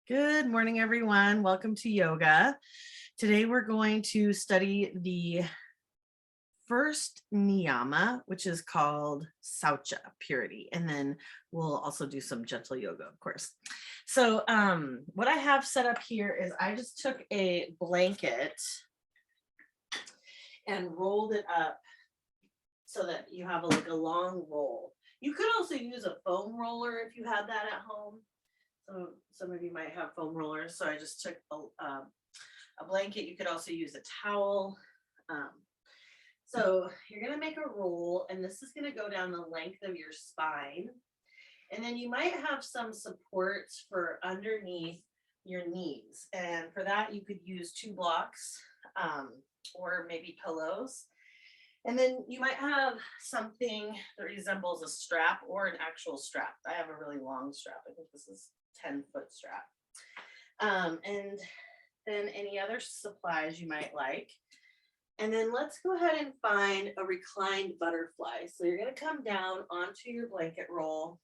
Good morning, everyone. Welcome to yoga. Today we're going to study the first niyama, which is called Saucha, purity. And then we'll also do some gentle yoga, of course. So what I have set up here is I just took a blanket and rolled it up so that you have like a long roll. You could also use a foam roller if you had that at home. So some of you might have foam rollers. So I just took a blanket. You could also use a towel. So you're going to make a roll, and this is going to go down the length of your spine. And then you might have some supports for underneath your knees. And for that, you could use 2 blocks or maybe pillows. And then you might have something that resembles a strap or an actual strap. I have a really long strap. I think this is 10-foot strap. And then any other supplies you might like. And then let's go ahead and find a reclined butterfly. So you're going to come down onto your blanket roll.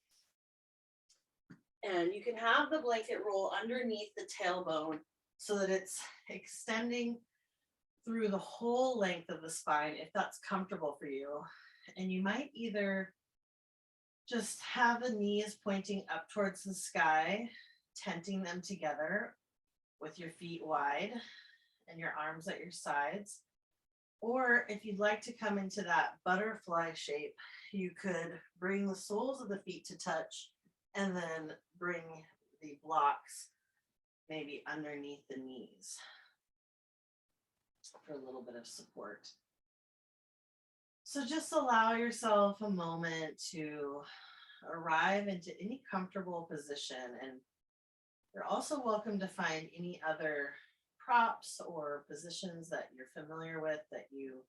And you can have the blanket roll underneath the tailbone so that it's extending through the whole length of the spine, if that's comfortable for you. And you might either just have the knees pointing up towards the sky, tenting them together with your feet wide and your arms at your sides. Or if you'd like to come into that butterfly shape, you could bring the soles of the feet to touch and then bring the blocks maybe underneath the knees for a little bit of support. So just allow yourself a moment to arrive into any comfortable position, and you're also welcome to find any other props or positions that you're familiar with that you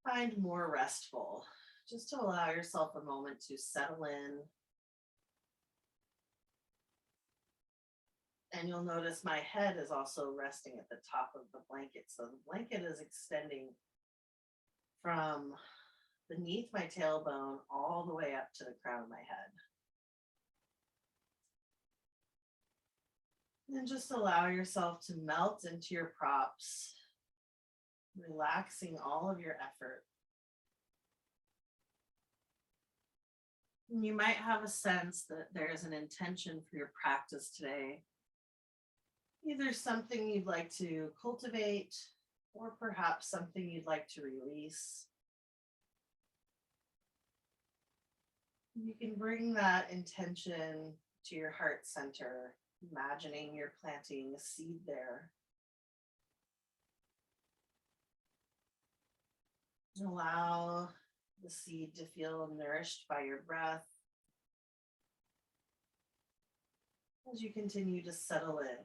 find more restful, just to allow yourself a moment to settle in. And you'll notice my head is also resting at the top of the blanket. So the blanket is extending from beneath my tailbone all the way up to the crown of my head. And just allow yourself to melt into your props, relaxing all of your effort. And you might have a sense that there is an intention for your practice today. Either something you'd like to cultivate, or perhaps something you'd like to release. You can bring that intention to your heart center, imagining you're planting a seed there. Allow the seed to feel nourished by your breath as you continue to settle in.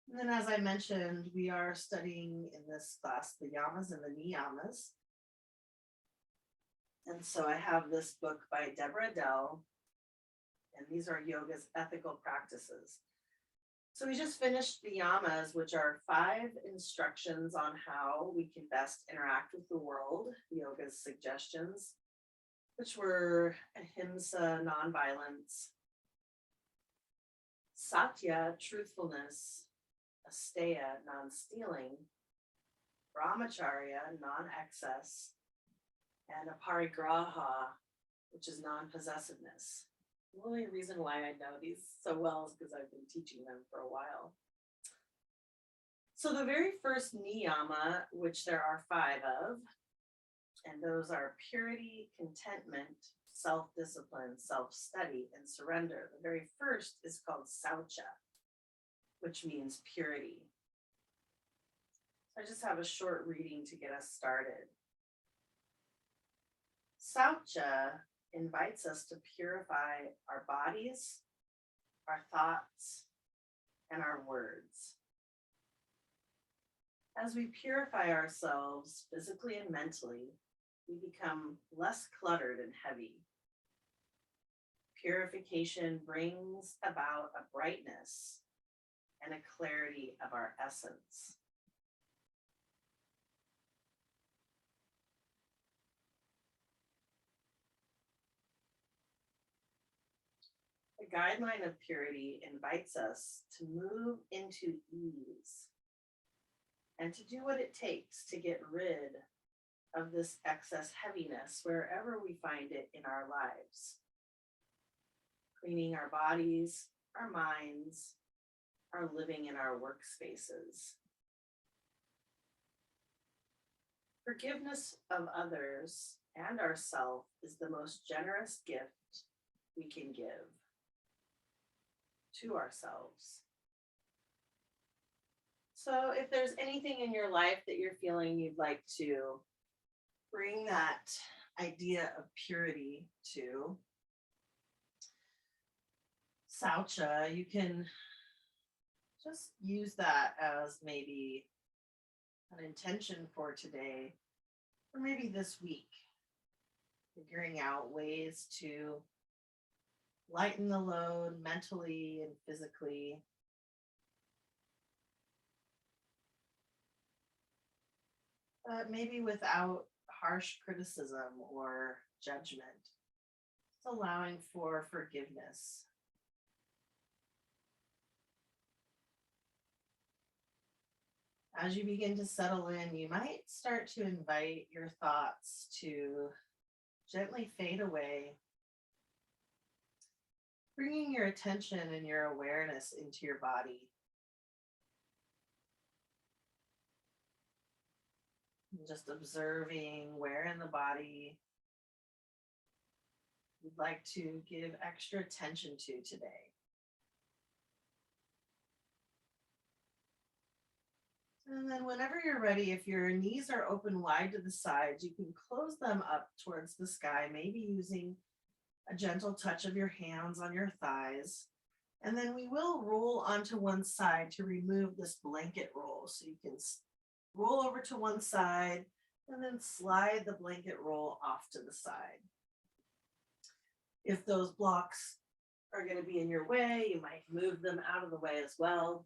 And then, as I mentioned, we are studying in this class the yamas and the niyamas. And so I have this book by Deborah Dell, and these are yoga's ethical practices. So we just finished the yamas, which are 5 instructions on how we can best interact with the world, yoga's suggestions, which were ahimsa, nonviolence, satya, truthfulness, asteya, non-stealing, brahmacharya, non-excess, and aparigraha, which is non-possessiveness. The only reason why I know these so well is because I've been teaching them for a while. So the very first niyama, which there are 5 of, and those are purity, contentment, self-discipline, self-study, and surrender. The very first is called Saucha, which means purity. So I just have a short reading to get us started. Saucha invites us to purify our bodies, our thoughts, and our words. As we purify ourselves physically and mentally, we become less cluttered and heavy. Purification brings about a brightness and a clarity of our essence. The guideline of purity invites us to move into ease and to do what it takes to get rid of this excess heaviness wherever we find it in our lives. Cleaning our bodies, our minds, our living in our workspaces. Forgiveness of others and ourselves is the most generous gift we can give to ourselves. So if there's anything in your life that you're feeling you'd like to bring that idea of purity to, Saucha, you can just use that as maybe an intention for today, or maybe this week, figuring out ways to lighten the load mentally and physically. But maybe without harsh criticism or judgment. It's allowing for forgiveness. As you begin to settle in, you might start to invite your thoughts to gently fade away, bringing your attention and your awareness into your body. And just observing where in the body you'd like to give extra attention to today. And then whenever you're ready, if your knees are open wide to the sides, you can close them up towards the sky, maybe using a gentle touch of your hands on your thighs. And then we will roll onto one side to remove this blanket roll. So you can roll over to one side and then slide the blanket roll off to the side. If those blocks are going to be in your way, you might move them out of the way as well.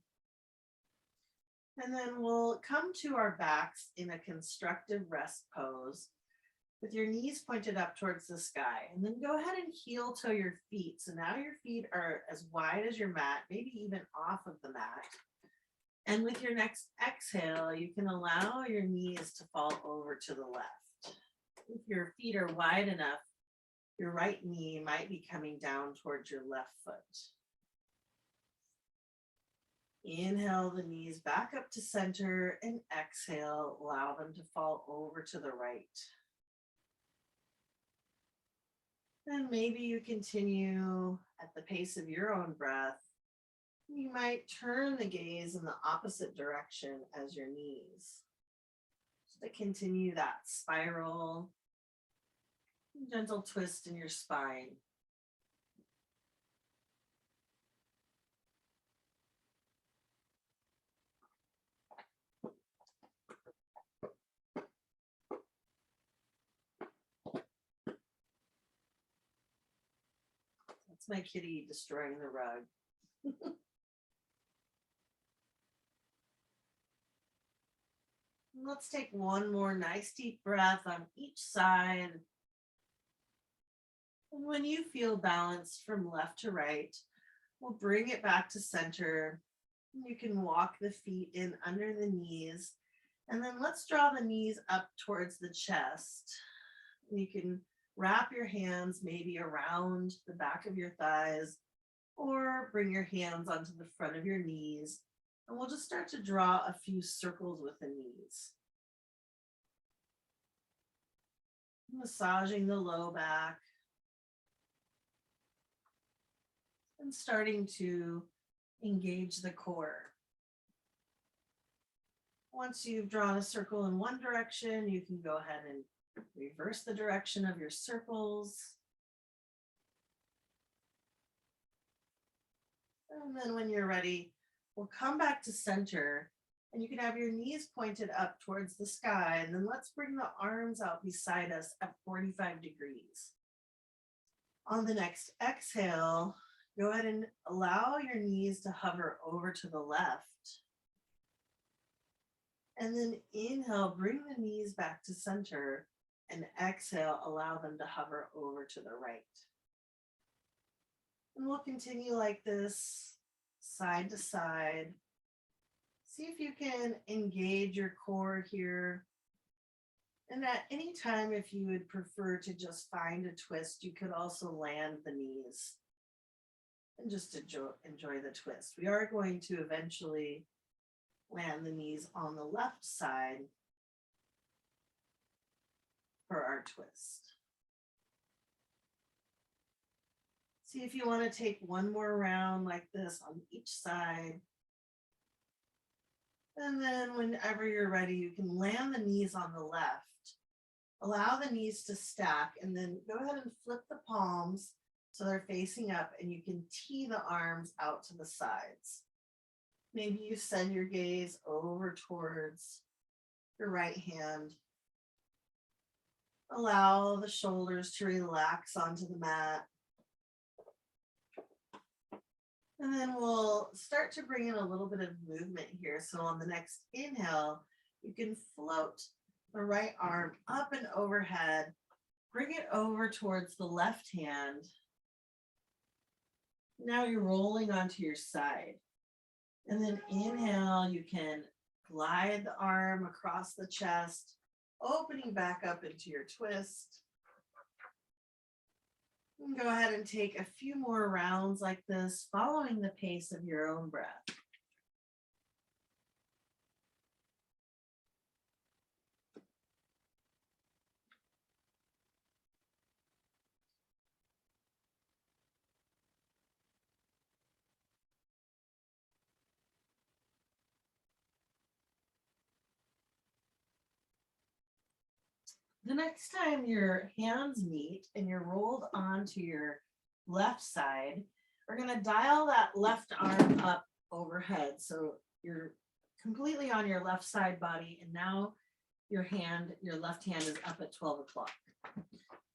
And then we'll come to our backs in a constructive rest pose with your knees pointed up towards the sky. And then go ahead and heel toe your feet. So now your feet are as wide as your mat, maybe even off of the mat. And with your next exhale, you can allow your knees to fall over to the left. If your feet are wide enough, your right knee might be coming down towards your left foot. Inhale the knees back up to center and exhale, allow them to fall over to the right. And maybe you continue at the pace of your own breath. You might turn the gaze in the opposite direction as your knees. Just to continue that spiral, gentle twist in your spine. That's my kitty destroying the rug. Let's take one more nice deep breath on each side. And when you feel balanced from left to right, we'll bring it back to center. You can walk the feet in under the knees. And then let's draw the knees up towards the chest. You can wrap your hands maybe around the back of your thighs or bring your hands onto the front of your knees. And we'll just start to draw a few circles with the knees. Massaging the low back. And starting to engage the core. Once you've drawn a circle in one direction, you can go ahead and reverse the direction of your circles. And then when you're ready, we'll come back to center and you can have your knees pointed up towards the sky. And then let's bring the arms out beside us at 45 degrees. On the next exhale, go ahead and allow your knees to hover over to the left. And then inhale, bring the knees back to center, and exhale, allow them to hover over to the right. And we'll continue like this, side to side. See if you can engage your core here. And at any time, if you would prefer to just find a twist, you could also land the knees and just enjoy the twist. We are going to eventually land the knees on the left side for our twist. See if you want to take one more round like this on each side. And then whenever you're ready, you can land the knees on the left. Allow the knees to stack and then go ahead and flip the palms so they're facing up, and you can tee the arms out to the sides. Maybe you send your gaze over towards your right hand. Allow the shoulders to relax onto the mat. And then we'll start to bring in a little bit of movement here. So on the next inhale, you can float the right arm up and overhead. Bring it over towards the left hand. Now you're rolling onto your side. And then inhale, you can glide the arm across the chest, opening back up into your twist. And go ahead and take a few more rounds like this, following the pace of your own breath. The next time your hands meet and you're rolled onto your left side, we're going to dial that left arm up overhead. So you're completely on your left side body, and now your left hand is up at 12 o'clock.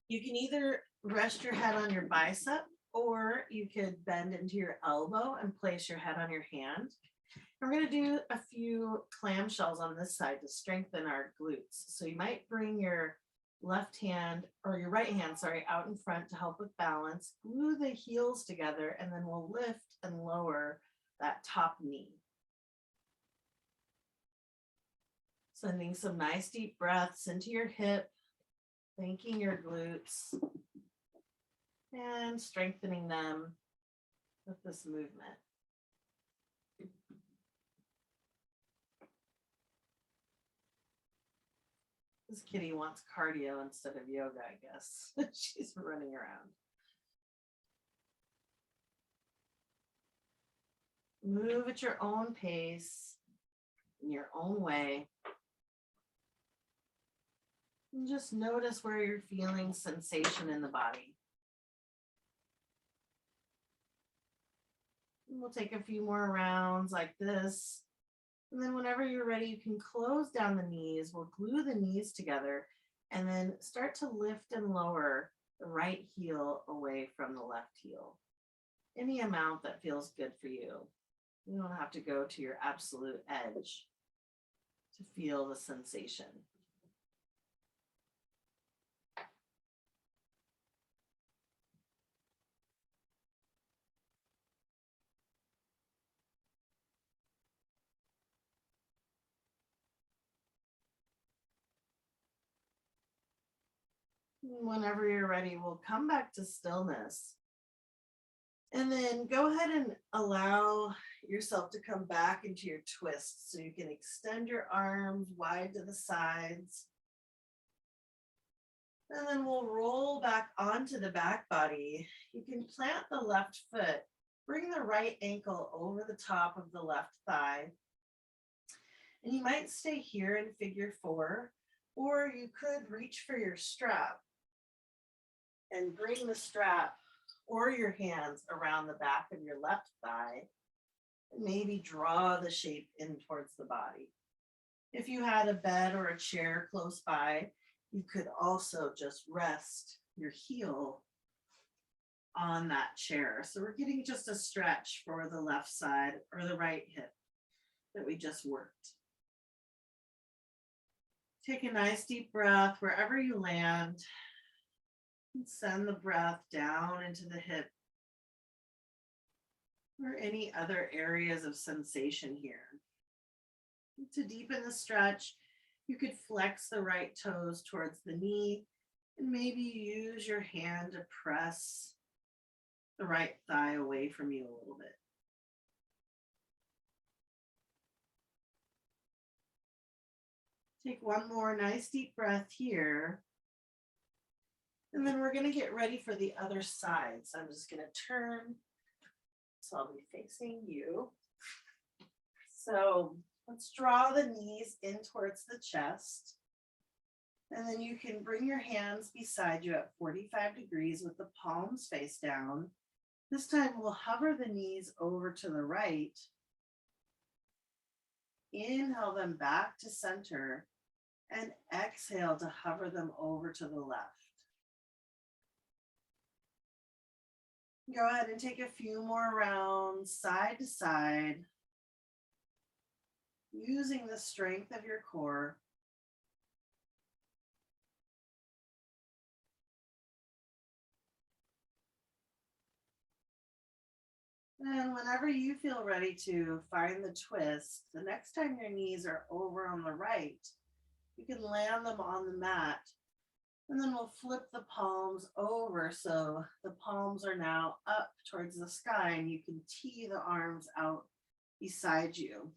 You can either rest your head on your bicep, or you could bend into your elbow and place your head on your hand. We're going to do a few clamshells on this side to strengthen our glutes. So you might bring your left hand, or your right hand, sorry, out in front to help with balance. Glue the heels together, and then we'll lift and lower that top knee. Sending some nice deep breaths into your hip, thanking your glutes, and strengthening them with this movement. This kitty wants cardio instead of yoga, I guess. She's running around. Move at your own pace, in your own way. And just notice where you're feeling sensation in the body. And we'll take a few more rounds like this. And then whenever you're ready, you can close down the knees. We'll glue the knees together and then start to lift and lower the right heel away from the left heel. Any amount that feels good for you. You don't have to go to your absolute edge to feel the sensation. Whenever you're ready, we'll come back to stillness. And then go ahead and allow yourself to come back into your twist. So you can extend your arms wide to the sides. And then we'll roll back onto the back body. You can plant the left foot, bring the right ankle over the top of the left thigh. And you might stay here in figure 4, or you could reach for your strap and bring the strap or your hands around the back of your left thigh, and maybe draw the shape in towards the body. If you had a bed or a chair close by, you could also just rest your heel on that chair. So we're getting just a stretch for the left side or the right hip that we just worked. Take a nice deep breath wherever you land. And send the breath down into the hip or any other areas of sensation here. To deepen the stretch, you could flex the right toes towards the knee and maybe use your hand to press the right thigh away from you a little bit. Take one more nice deep breath here. And then we're going to get ready for the other side. So I'm just going to turn. So I'll be facing you. So let's draw the knees in towards the chest. And then you can bring your hands beside you at 45 degrees with the palms face down. This time we'll hover the knees over to the right. Inhale them back to center and exhale to hover them over to the left. Go ahead and take a few more rounds side to side, using the strength of your core. And whenever you feel ready to find the twist, the next time your knees are over on the right, you can land them on the mat. And then we'll flip the palms over so the palms are now up towards the sky and you can tee the arms out beside you.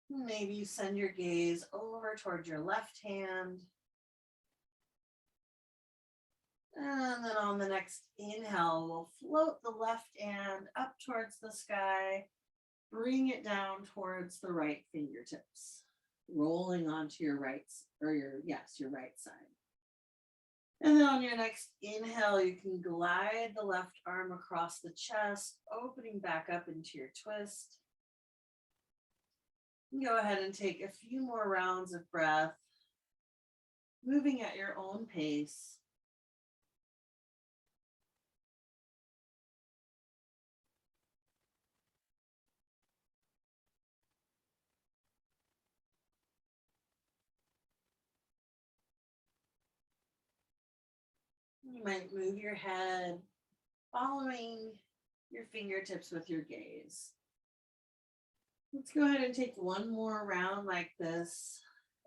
Maybe you send your gaze over towards your left hand. And then on the next inhale, we'll float the left hand up towards the sky, bring it down towards the right fingertips, rolling onto your right, or your right side. And then on your next inhale, you can glide the left arm across the chest, opening back up into your twist. Go ahead and take a few more rounds of breath, moving at your own pace. You might move your head, following your fingertips with your gaze. Let's go ahead and take one more round like this.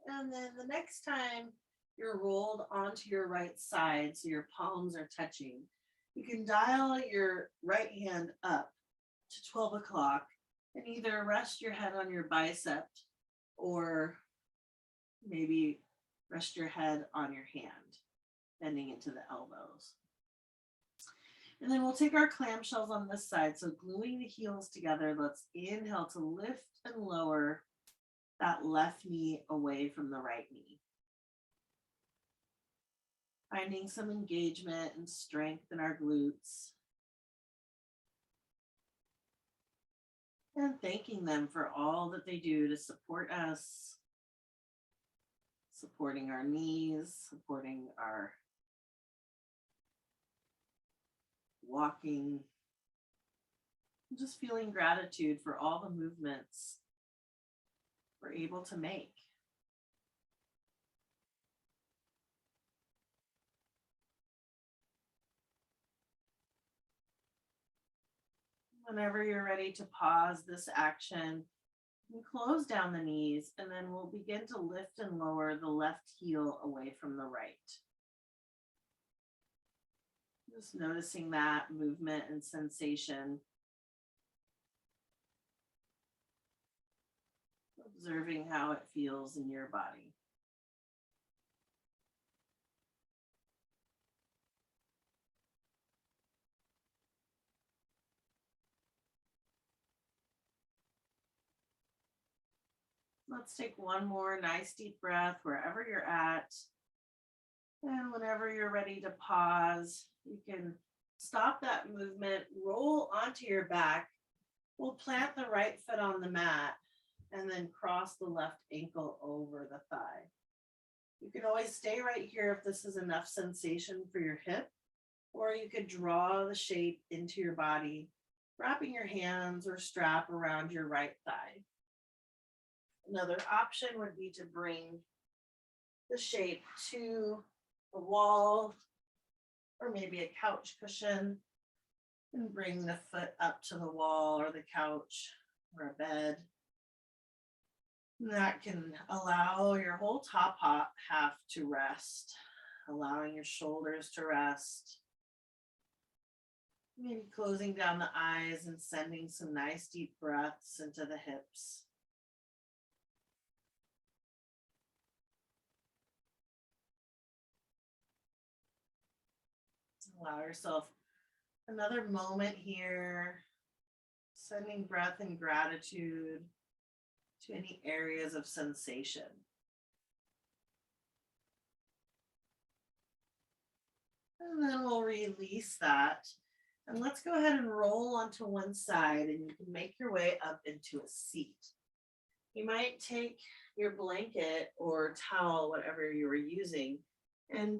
And then the next time you're rolled onto your right side, so your palms are touching, you can dial your right hand up to 12 o'clock and either rest your head on your bicep or maybe rest your head on your hand, bending into the elbows. And then we'll take our clamshells on this side. So gluing the heels together, let's inhale to lift and lower that left knee away from the right knee. Finding some engagement and strength in our glutes. And thanking them for all that they do to support us, supporting our knees, supporting our walking, just feeling gratitude for all the movements we're able to make. Whenever you're ready to pause this action, you close down the knees and then we'll begin to lift and lower the left heel away from the right. Just noticing that movement and sensation. Observing how it feels in your body. Let's take one more nice deep breath wherever you're at. And whenever you're ready to pause, you can stop that movement, roll onto your back. We'll plant the right foot on the mat and then cross the left ankle over the thigh. You can always stay right here if this is enough sensation for your hip, or you could draw the shape into your body, wrapping your hands or strap around your right thigh. Another option would be to bring the shape to the wall or maybe a couch cushion, and bring the foot up to the wall or the couch or a bed. And that can allow your whole top half to rest, allowing your shoulders to rest. Maybe closing down the eyes and sending some nice deep breaths into the hips. Allow yourself another moment here, sending breath and gratitude to any areas of sensation. And then we'll release that. And let's go ahead and roll onto one side, and you can make your way up into a seat. You might take your blanket or towel, whatever you were using, and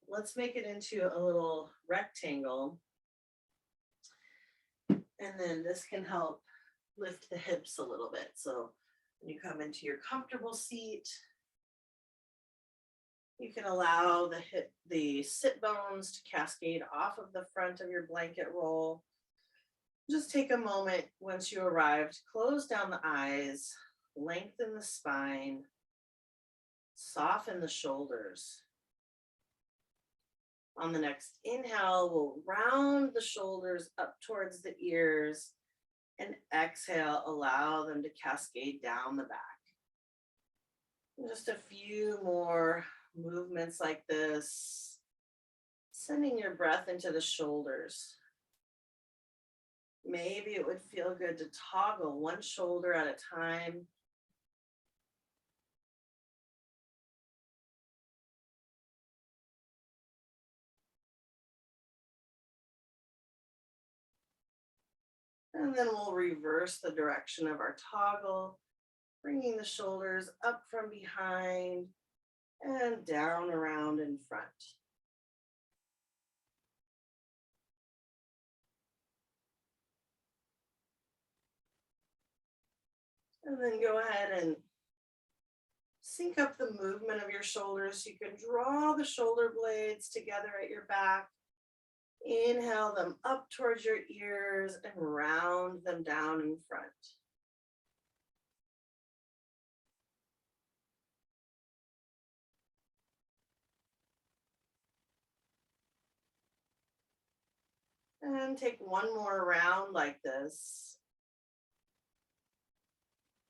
let's make it into a little rectangle. And then this can help lift the hips a little bit. So when you come into your comfortable seat, you can allow the sit bones to cascade off of the front of your blanket roll. Just take a moment once you arrived, close down the eyes, lengthen the spine, soften the shoulders. On the next inhale, we'll round the shoulders up towards the ears, and exhale, allow them to cascade down the back. And just a few more movements like this, sending your breath into the shoulders. Maybe it would feel good to toggle one shoulder at a time. And then we'll reverse the direction of our toggle, bringing the shoulders up from behind and down around in front. And then go ahead and sync up the movement of your shoulders. You can draw the shoulder blades together at your back. Inhale them up towards your ears and round them down in front. And take one more round like this.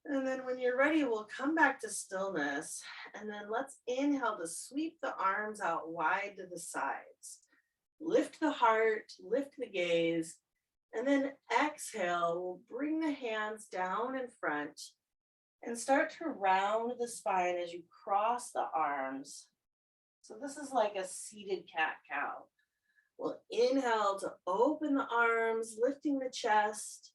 And then when you're ready, we'll come back to stillness. And then let's inhale to sweep the arms out wide to the sides. Lift the heart, lift the gaze, and then exhale, we'll bring the hands down in front and start to round the spine as you cross the arms. So this is like a seated cat-cow. We'll inhale to open the arms, lifting the chest.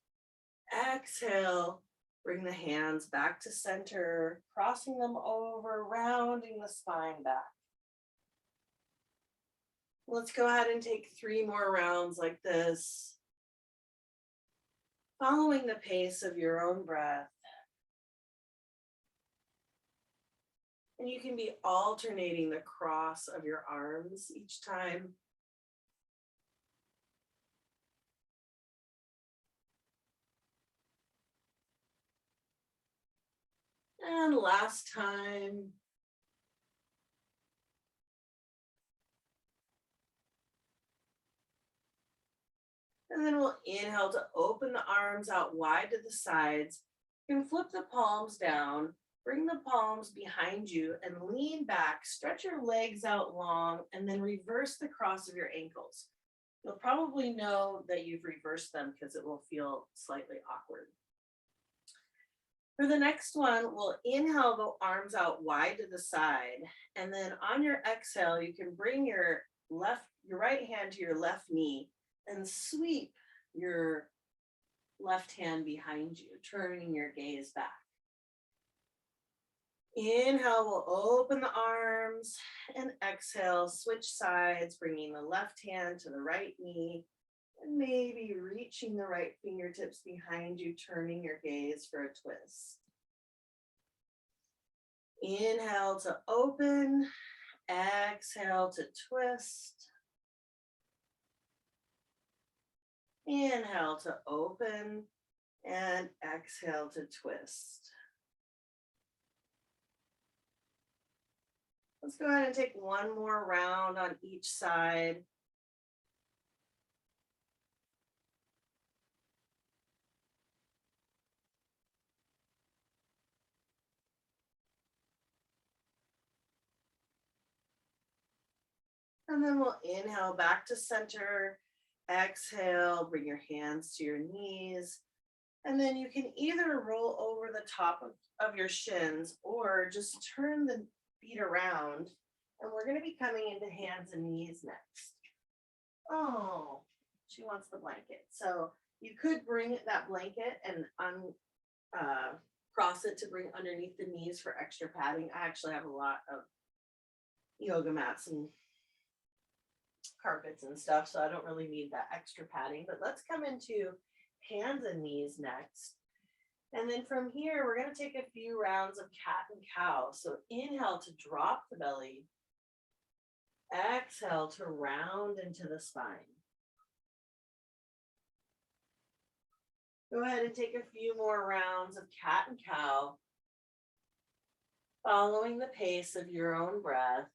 Exhale, bring the hands back to center, crossing them over, rounding the spine back. Let's go ahead and take 3 more rounds like this, following the pace of your own breath. And you can be alternating the cross of your arms each time. And last time. And then we'll inhale to open the arms out wide to the sides. You can flip the palms down, bring the palms behind you and lean back, stretch your legs out long, and then reverse the cross of your ankles. You'll probably know that you've reversed them because it will feel slightly awkward. For the next one, we'll inhale the arms out wide to the side. And then on your exhale, you can bring your right hand to your left knee and sweep your left hand behind you, turning your gaze back. Inhale, we'll open the arms, and exhale, switch sides, bringing the left hand to the right knee, and maybe reaching the right fingertips behind you, turning your gaze for a twist. Inhale to open, exhale to twist. Inhale to open and exhale to twist. Let's go ahead and take one more round on each side. And then we'll inhale back to center. Exhale, bring your hands to your knees. And then you can either roll over the top of your shins or just turn the feet around. And we're going to be coming into hands and knees next. Oh, she wants the blanket. So you could bring that blanket and cross it to bring underneath the knees for extra padding. I actually have a lot of yoga mats and carpets and stuff, so I don't really need that extra padding. But let's come into hands and knees next. And then from here, we're going to take a few rounds of cat and cow. So inhale to drop the belly. Exhale to round into the spine. Go ahead and take a few more rounds of cat and cow, following the pace of your own breath.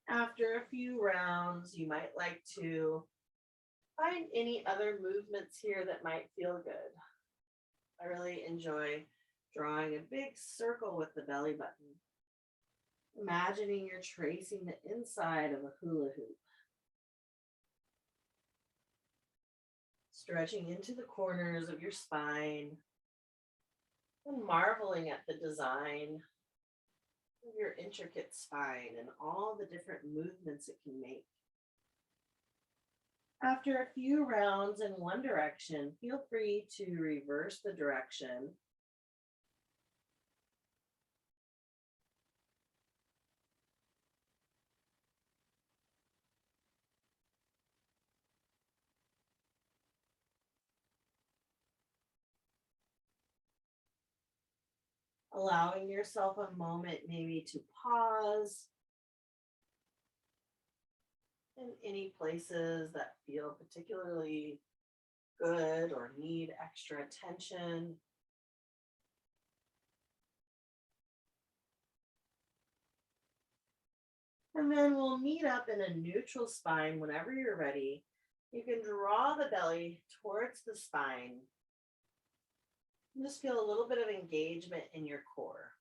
After a few rounds, you might like to find any other movements here that might feel good. I really enjoy drawing a big circle with the belly button. Imagining you're tracing the inside of a hula hoop. Stretching into the corners of your spine and marveling at the design of your intricate spine and all the different movements it can make. After a few rounds in one direction, feel free to reverse the direction. Allowing yourself a moment maybe to pause in any places that feel particularly good or need extra attention. And then we'll meet up in a neutral spine whenever you're ready. You can draw the belly towards the spine. Just feel a little bit of engagement in your core.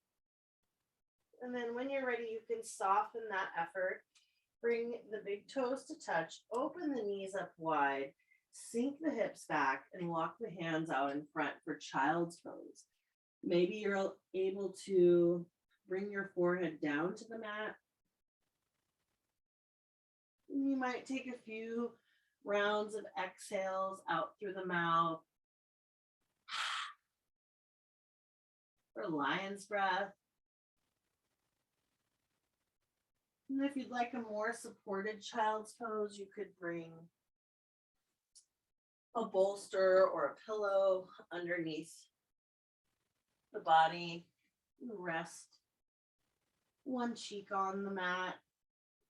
And then when you're ready, you can soften that effort. Bring the big toes to touch, open the knees up wide, sink the hips back, and walk the hands out in front for child's pose. Maybe you're able to bring your forehead down to the mat. You might take a few rounds of exhales out through the mouth. For lion's breath. And if you'd like a more supported child's pose, you could bring a bolster or a pillow underneath the body. Rest one cheek on the mat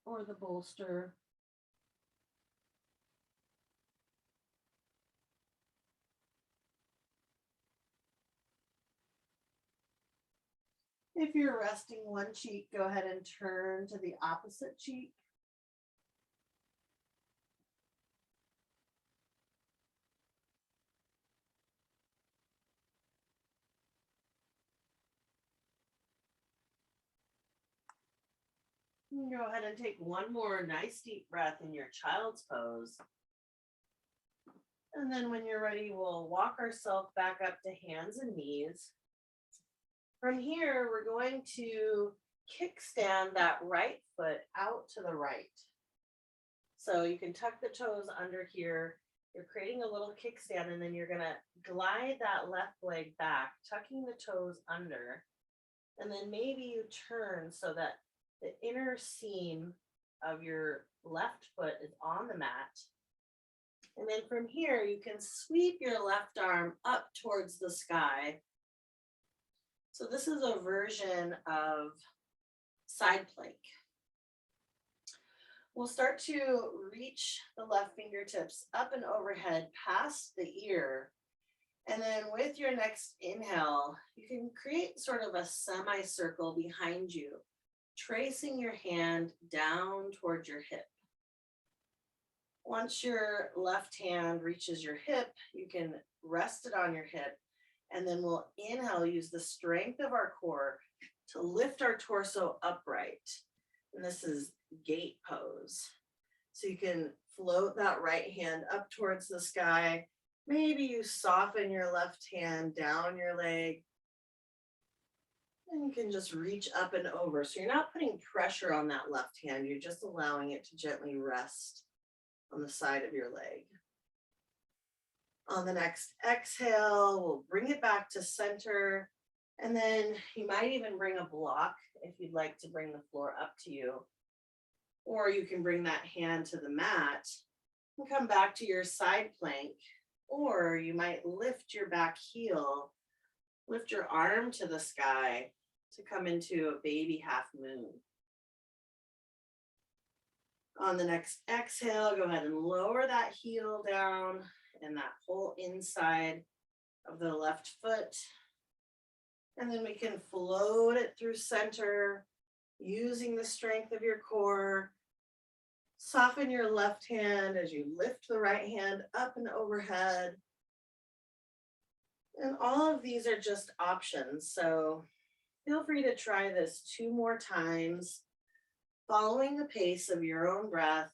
or the bolster. If you're resting one cheek, go ahead and turn to the opposite cheek. Go ahead and take one more nice deep breath in your child's pose. And then when you're ready, we'll walk ourselves back up to hands and knees. From here, we're going to kickstand that right foot out to the right. So you can tuck the toes under here. You're creating a little kickstand, and then you're going to glide that left leg back, tucking the toes under. And then maybe you turn so that the inner seam of your left foot is on the mat. And then from here, you can sweep your left arm up towards the sky. So this is a version of side plank. We'll start to reach the left fingertips up and overhead past the ear. And then with your next inhale, you can create sort of a semicircle behind you, tracing your hand down towards your hip. Once your left hand reaches your hip, you can rest it on your hip, and then we'll inhale, use the strength of our core to lift our torso upright. And this is gate pose. So you can float that right hand up towards the sky. Maybe you soften your left hand down your leg. And you can just reach up and over. So you're not putting pressure on that left hand. You're just allowing it to gently rest on the side of your leg. On the next exhale, we'll bring it back to center. And then you might even bring a block if you'd like to bring the floor up to you. Or you can bring that hand to the mat and come back to your side plank. Or you might lift your back heel, lift your arm to the sky to come into a baby half moon. On the next exhale, go ahead and lower that heel down and that whole inside of the left foot. And then we can float it through center, using the strength of your core. Soften your left hand as you lift the right hand up and overhead. And all of these are just options. So feel free to try this 2 more times, following the pace of your own breath.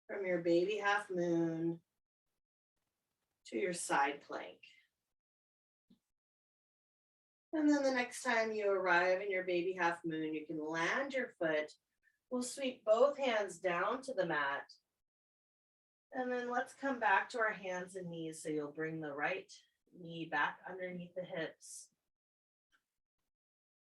From your baby half moon to your side plank. And then the next time you arrive in your baby half moon, you can land your foot. We'll sweep both hands down to the mat. And then let's come back to our hands and knees. So you'll bring the right knee back underneath the hips.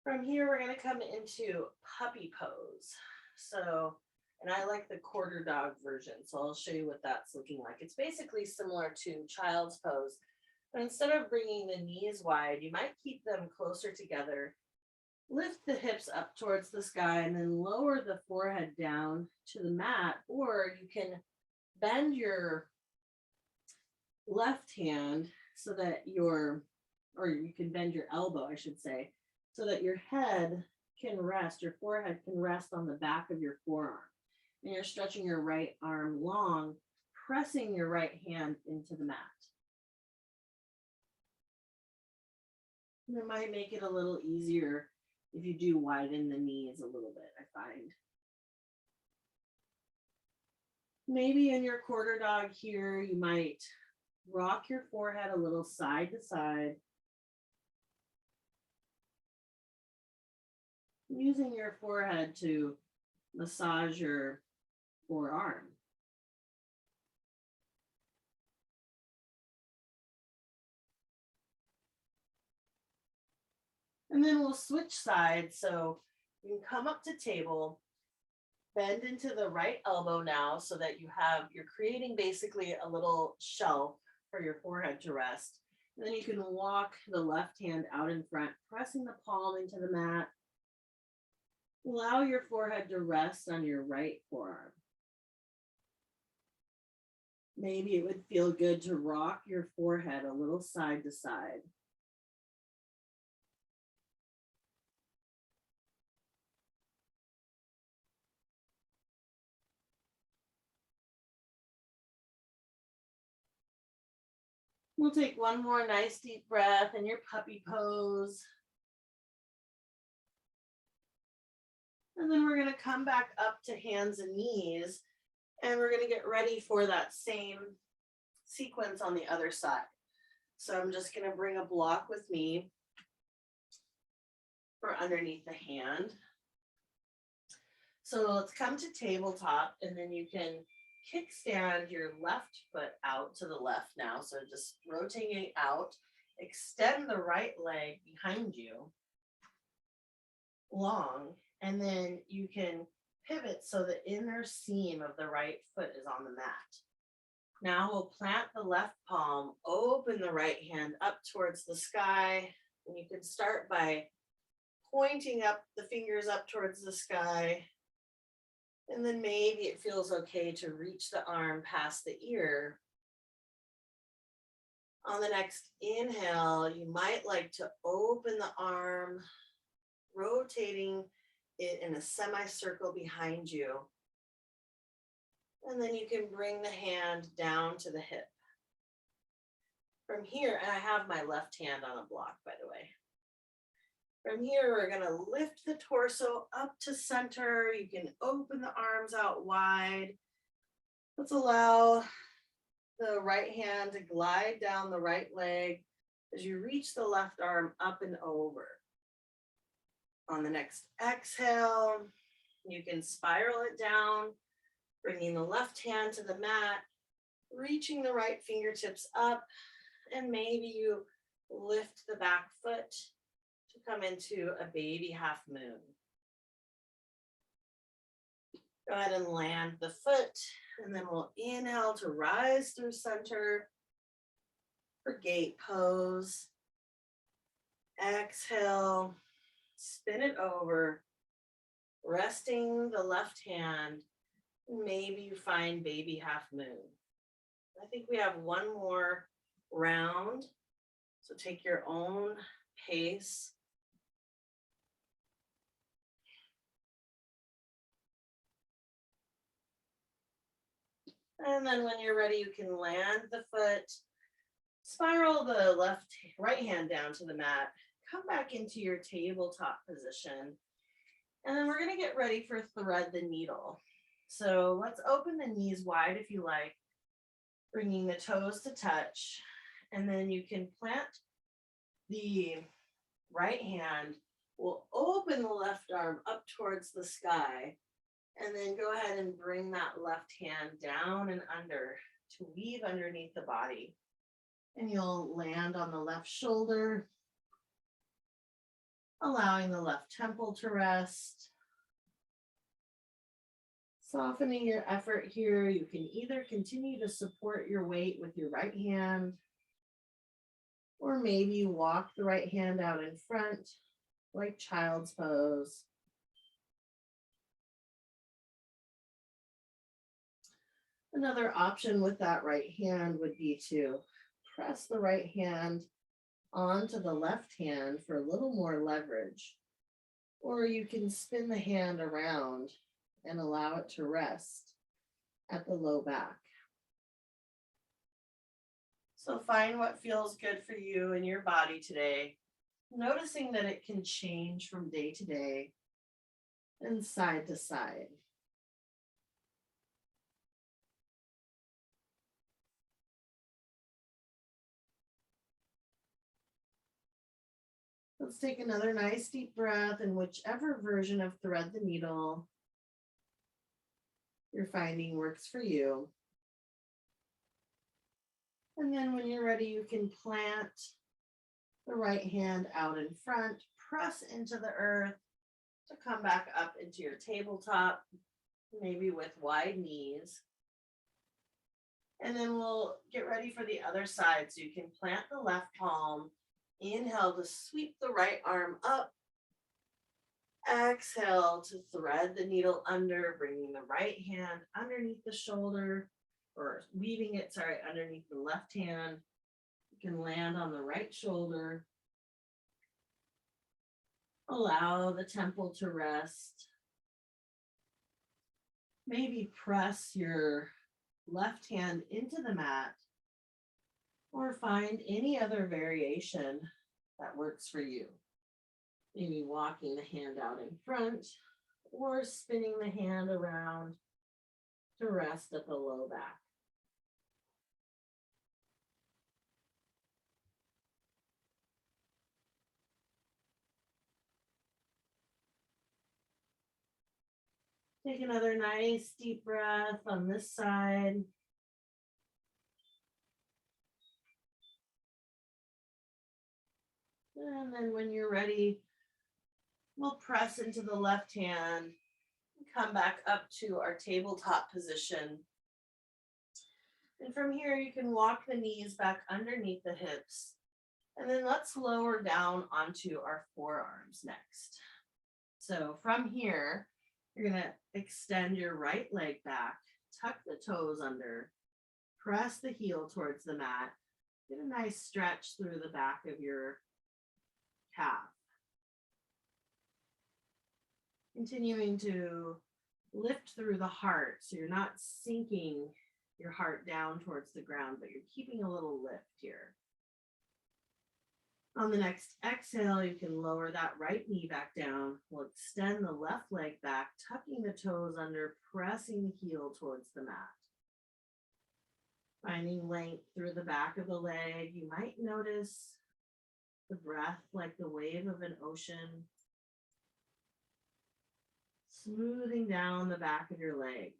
From here, we're going to come into puppy pose. So, and I like the quarter dog version. So I'll show you what that's looking like. It's basically similar to child's pose. But instead of bringing the knees wide, you might keep them closer together. Lift the hips up towards the sky and then lower the forehead down to the mat, or you can bend your left hand so that or you can bend your elbow, I should say, so that your head can rest, your forehead can rest on the back of your forearm. And you're stretching your right arm long, pressing your right hand into the mat. And it might make it a little easier if you do widen the knees a little bit, I find. Maybe in your quarter dog here, you might rock your forehead a little side to side, using your forehead to massage your forearm. And then we'll switch sides. So you can come up to table, bend into the right elbow now so that you're creating basically a little shelf for your forehead to rest. And then you can walk the left hand out in front, pressing the palm into the mat. Allow your forehead to rest on your right forearm. Maybe it would feel good to rock your forehead a little side to side. We'll take one more nice deep breath in your puppy pose. And then we're going to come back up to hands and knees, and we're going to get ready for that same sequence on the other side. So I'm just going to bring a block with me for underneath the hand. So let's come to tabletop, and then you can kickstand your left foot out to the left now. So just rotating it out. Extend the right leg behind you long, and then you can pivot so the inner seam of the right foot is on the mat. Now we'll plant the left palm, open the right hand up towards the sky, and you can start by pointing up the fingers up towards the sky, and then maybe it feels okay to reach the arm past the ear. On the next inhale, you might like to open the arm, rotating it in a semicircle behind you. And then you can bring the hand down to the hip. From here, and I have my left hand on a block, by the way. From here, we're going to lift the torso up to center. You can open the arms out wide. Let's allow the right hand to glide down the right leg as you reach the left arm up and over. On the next exhale, you can spiral it down, bringing the left hand to the mat, reaching the right fingertips up, and maybe you lift the back foot to come into a baby half moon. Go ahead and land the foot, and then we'll inhale to rise through center for gate pose. Exhale, spin it over, resting the left hand. Maybe you find baby half moon. I think we have one more round, so take your own pace. And then when you're ready, you can land the foot, spiral the right hand down to the mat, come back into your tabletop position. And then we're going to get ready for thread the needle. So let's open the knees wide if you like, bringing the toes to touch. And then you can plant the right hand. We'll open the left arm up towards the sky. And then go ahead and bring that left hand down and under to weave underneath the body. And you'll land on the left shoulder, allowing the left temple to rest. Softening your effort here, you can either continue to support your weight with your right hand, or maybe walk the right hand out in front, like child's pose. Another option with that right hand would be to press the right hand onto the left hand for a little more leverage. Or you can spin the hand around and allow it to rest at the low back. So find what feels good for you and your body today, noticing that it can change from day to day and side to side. Let's take another nice deep breath in whichever version of thread the needle you're finding works for you. And then when you're ready, you can plant the right hand out in front, press into the earth to come back up into your tabletop, maybe with wide knees. And then we'll get ready for the other side. So you can plant the left palm. Inhale to sweep the right arm up. Exhale to thread the needle under, bringing the right hand underneath the shoulder, or weaving it, underneath the left hand. You can land on the right shoulder. Allow the temple to rest. Maybe press your left hand into the mat, or find any other variation that works for you. Maybe walking the hand out in front or spinning the hand around to rest at the low back. Take another nice deep breath on this side. And then when you're ready, we'll press into the left hand, come back up to our tabletop position. And from here, you can walk the knees back underneath the hips. And then let's lower down onto our forearms next. So from here, you're going to extend your right leg back, tuck the toes under, press the heel towards the mat. Get a nice stretch through the back of your calf. Continuing to lift through the heart, so you're not sinking your heart down towards the ground, but you're keeping a little lift here. On the next exhale, you can lower that right knee back down. We'll extend the left leg back, tucking the toes under, pressing the heel towards the mat. Finding length through the back of the leg. You might notice the breath like the wave of an ocean, smoothing down the back of your leg.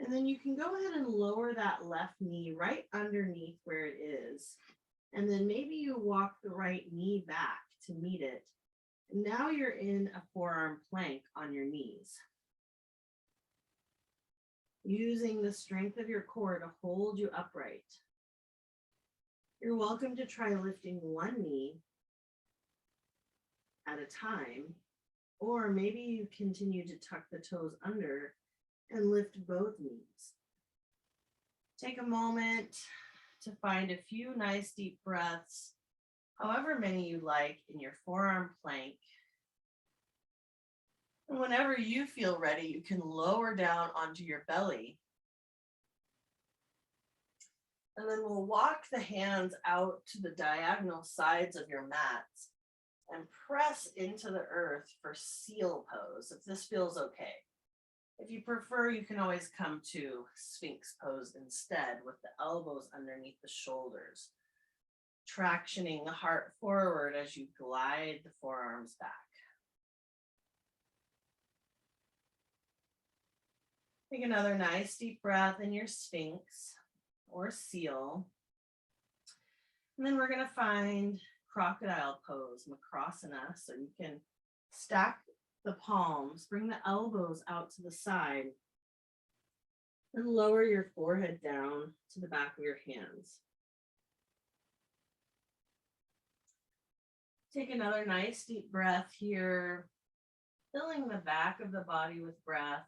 And then you can go ahead and lower that left knee right underneath where it is. And then maybe you walk the right knee back to meet it. And now you're in a forearm plank on your knees. Using the strength of your core to hold you upright. You're welcome to try lifting one knee at a time, or maybe you continue to tuck the toes under and lift both knees. Take a moment to find a few nice deep breaths, however many you like, in your forearm plank. And whenever you feel ready, you can lower down onto your belly. And then we'll walk the hands out to the diagonal sides of your mats and press into the earth for seal pose, if this feels okay. If you prefer, you can always come to Sphinx Pose instead, with the elbows underneath the shoulders, tractioning the heart forward as you glide the forearms back. Take another nice deep breath in your Sphinx or seal. And then we're going to find crocodile pose, Makrasana, so you can stack the palms, bring the elbows out to the side, and lower your forehead down to the back of your hands. Take another nice deep breath here, filling the back of the body with breath.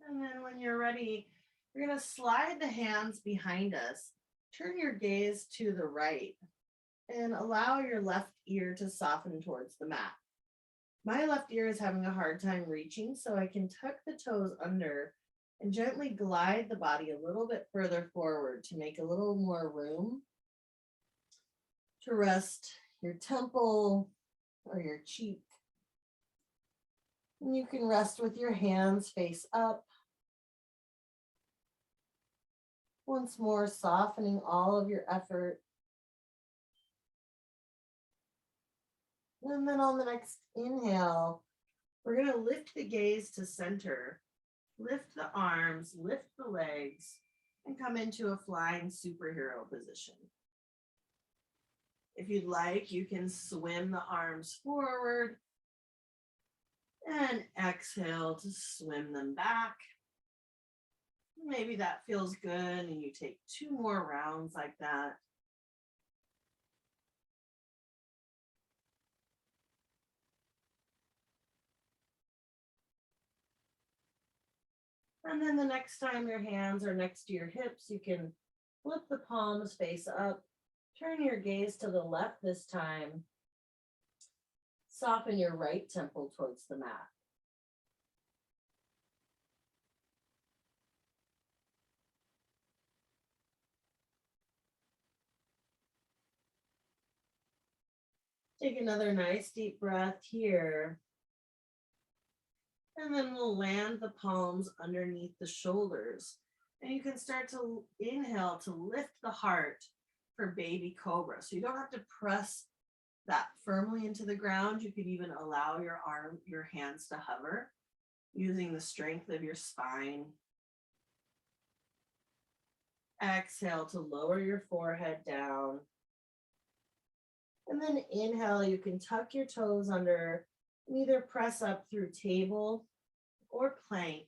And then when you're ready, you're going to slide the hands behind us. Turn your gaze to the right and allow your left ear to soften towards the mat. My left ear is having a hard time reaching, so I can tuck the toes under and gently glide the body a little bit further forward to make a little more room to rest your temple or your cheek. And you can rest with your hands face up. Once more, softening all of your effort. And then on the next inhale, we're going to lift the gaze to center, lift the arms, lift the legs, and come into a flying superhero position. If you'd like, you can swim the arms forward and exhale to swim them back. Maybe that feels good and you take 2 more rounds like that. And then the next time your hands are next to your hips, you can flip the palms face up, turn your gaze to the left this time, soften your right temple towards the mat. Take another nice deep breath here. And then we'll land the palms underneath the shoulders. And you can start to inhale to lift the heart for baby cobra. So you don't have to press that firmly into the ground. You could even allow your hands to hover using the strength of your spine. Exhale to lower your forehead down. And then inhale, you can tuck your toes under and either press up through table or plank.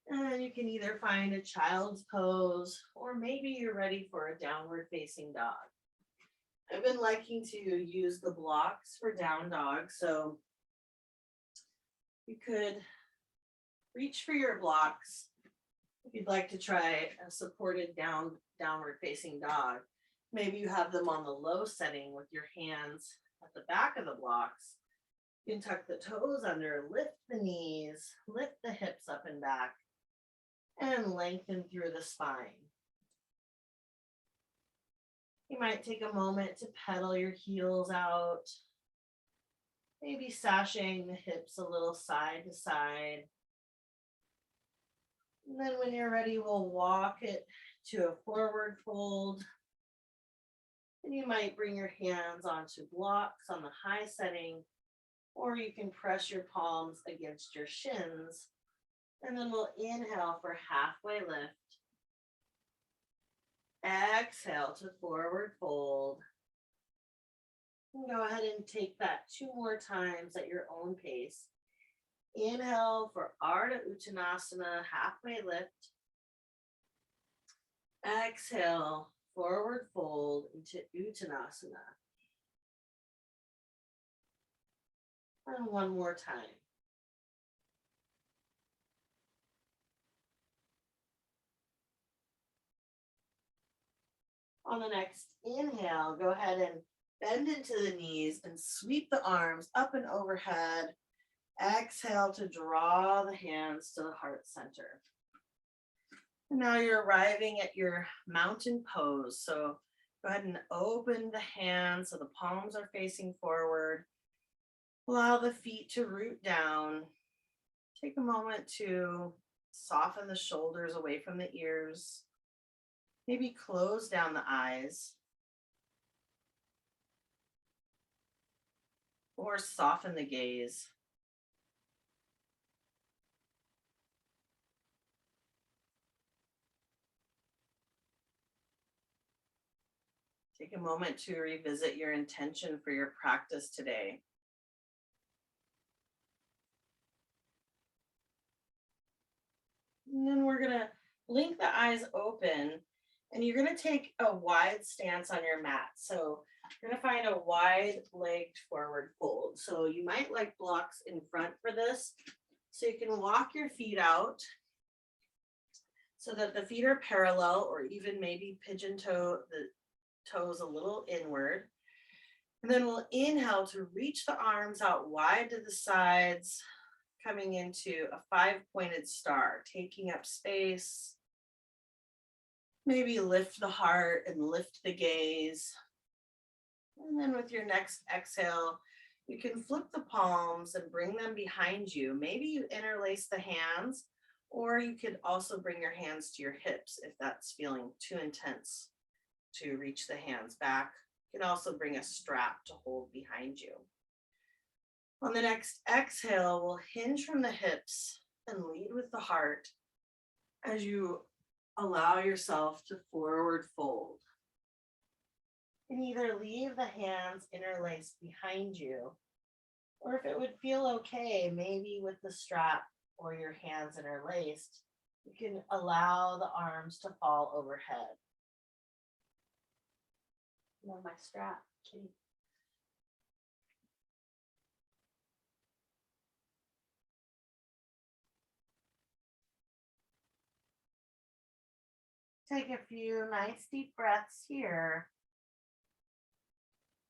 And you can either find a child's pose, or maybe you're ready for a downward facing dog. I've been liking to use the blocks for down dog. So you could reach for your blocks if you'd like to try a supported downward facing dog. Maybe you have them on the low setting with your hands at the back of the blocks. You can tuck the toes under, lift the knees, lift the hips up and back, and lengthen through the spine. You might take a moment to pedal your heels out, maybe sashaying the hips a little side to side. And then when you're ready, we'll walk it to a forward fold. And you might bring your hands onto blocks on the high setting, or you can press your palms against your shins. And then we'll inhale for halfway lift. Exhale to forward fold. And go ahead and take that 2 more times at your own pace. Inhale for Ardha Uttanasana, halfway lift. Exhale, forward fold into Uttanasana. And 1 more time. On the next inhale, go ahead and bend into the knees and sweep the arms up and overhead. Exhale to draw the hands to the heart center. And now you're arriving at your mountain pose. So go ahead and open the hands so the palms are facing forward. Allow the feet to root down. Take a moment to soften the shoulders away from the ears. Maybe close down the eyes. Or soften the gaze. Take a moment to revisit your intention for your practice today. And then we're going to blink the eyes open, and you're going to take a wide stance on your mat. So you're going to find a wide-legged forward fold. So you might like blocks in front for this. So you can walk your feet out so that the feet are parallel, or even maybe pigeon toe the toes a little inward. And then we'll inhale to reach the arms out wide to the sides, coming into a 5-pointed star, taking up space. Maybe lift the heart and lift the gaze. And then with your next exhale, you can flip the palms and bring them behind you. Maybe you interlace the hands, or you could also bring your hands to your hips if that's feeling too intense to reach the hands back. You can also bring a strap to hold behind you. On the next exhale, we'll hinge from the hips and lead with the heart as you allow yourself to forward fold. You can either leave the hands interlaced behind you, or if it would feel okay, maybe with the strap or your hands interlaced, you can allow the arms to fall overhead. No, my strap, kitty. Take a few nice deep breaths here.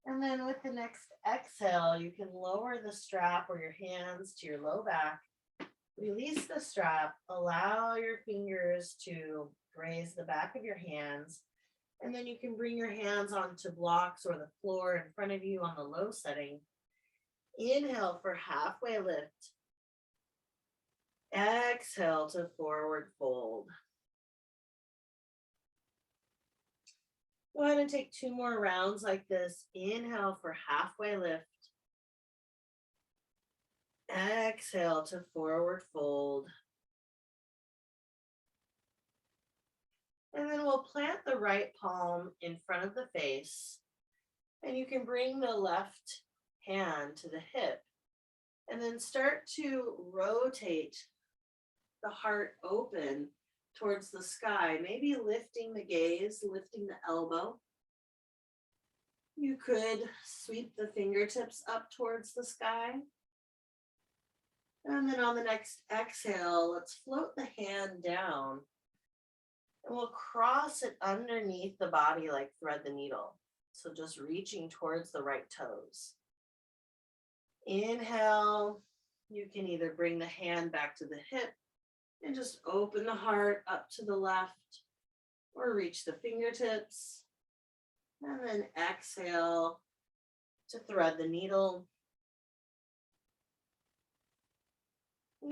And then with the next exhale, you can lower the strap or your hands to your low back. Release the strap, allow your fingers to graze the back of your hands, And then you can bring your hands onto blocks or the floor in front of you on the low setting. Inhale for halfway lift. Exhale to forward fold. Go ahead and take 2 more rounds like this. Inhale for halfway lift. Exhale to forward fold. And then we'll plant the right palm in front of the face. And you can bring the left hand to the hip. And then start to rotate the heart open towards the sky, maybe lifting the gaze, lifting the elbow. You could sweep the fingertips up towards the sky. And then on the next exhale, let's float the hand down. And we'll cross it underneath the body like thread the needle. So just reaching towards the right toes. Inhale, you can either bring the hand back to the hip and just open the heart up to the left, or reach the fingertips. And then exhale to thread the needle.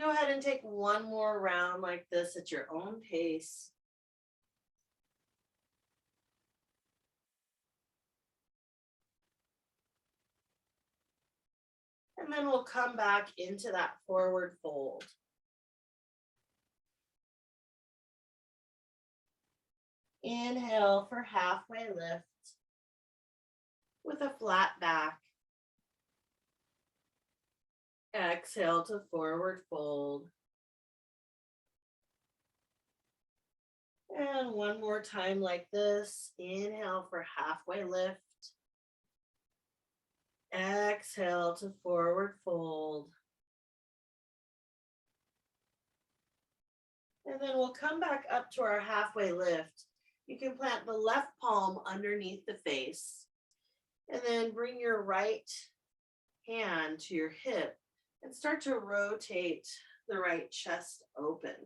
Go ahead and take 1 more round like this at your own pace. And then we'll come back into that forward fold. Inhale for halfway lift with a flat back. Exhale to forward fold. And 1 more time like this. Inhale for halfway lift. Exhale to forward fold. And then we'll come back up to our halfway lift. You can plant the left palm underneath the face. And then bring your right hand to your hip and start to rotate the right chest open.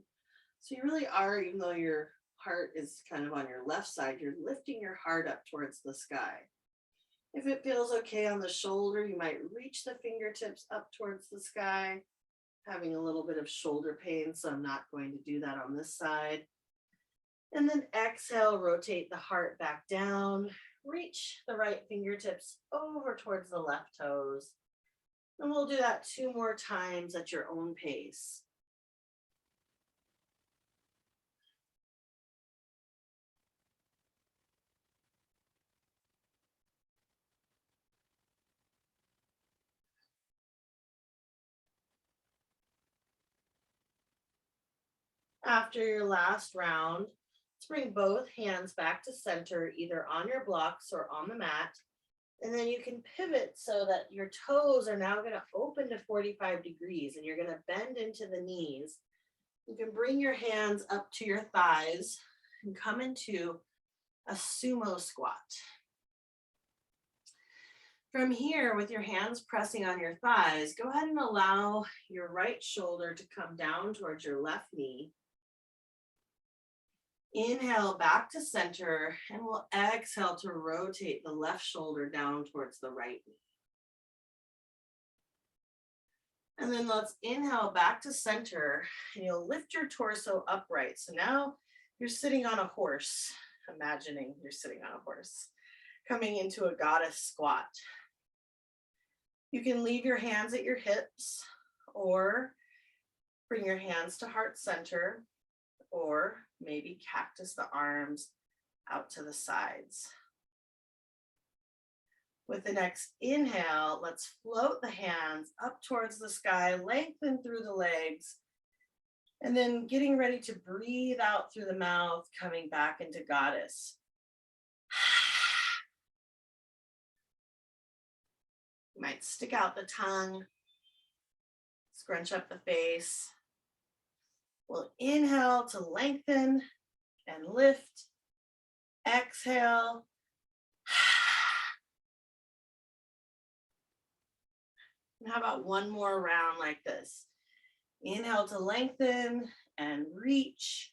So you really are, even though your heart is kind of on your left side, you're lifting your heart up towards the sky. If it feels okay on the shoulder, you might reach the fingertips up towards the sky. Having a little bit of shoulder pain, so I'm not going to do that on this side. And then exhale, rotate the heart back down. Reach the right fingertips over towards the left toes. And we'll do that 2 more times at your own pace. After your last round, let's bring both hands back to center, either on your blocks or on the mat. And then you can pivot so that your toes are now going to open to 45 degrees and you're going to bend into the knees. You can bring your hands up to your thighs and come into a sumo squat. From here, with your hands pressing on your thighs, go ahead and allow your right shoulder to come down towards your left knee. Inhale back to center, and we'll exhale to rotate the left shoulder down towards the right knee. And then let's inhale back to center, and you'll lift your torso upright. So now you're sitting on a horse, imagining you're sitting on a horse, coming into a goddess squat. You can leave your hands at your hips, or bring your hands to heart center, or maybe cactus the arms out to the sides. With the next inhale, let's float the hands up towards the sky, lengthen through the legs, and then getting ready to breathe out through the mouth, coming back into goddess. You might stick out the tongue, scrunch up the face. We'll inhale to lengthen and lift. Exhale. And how about 1 more round like this? Inhale to lengthen and reach.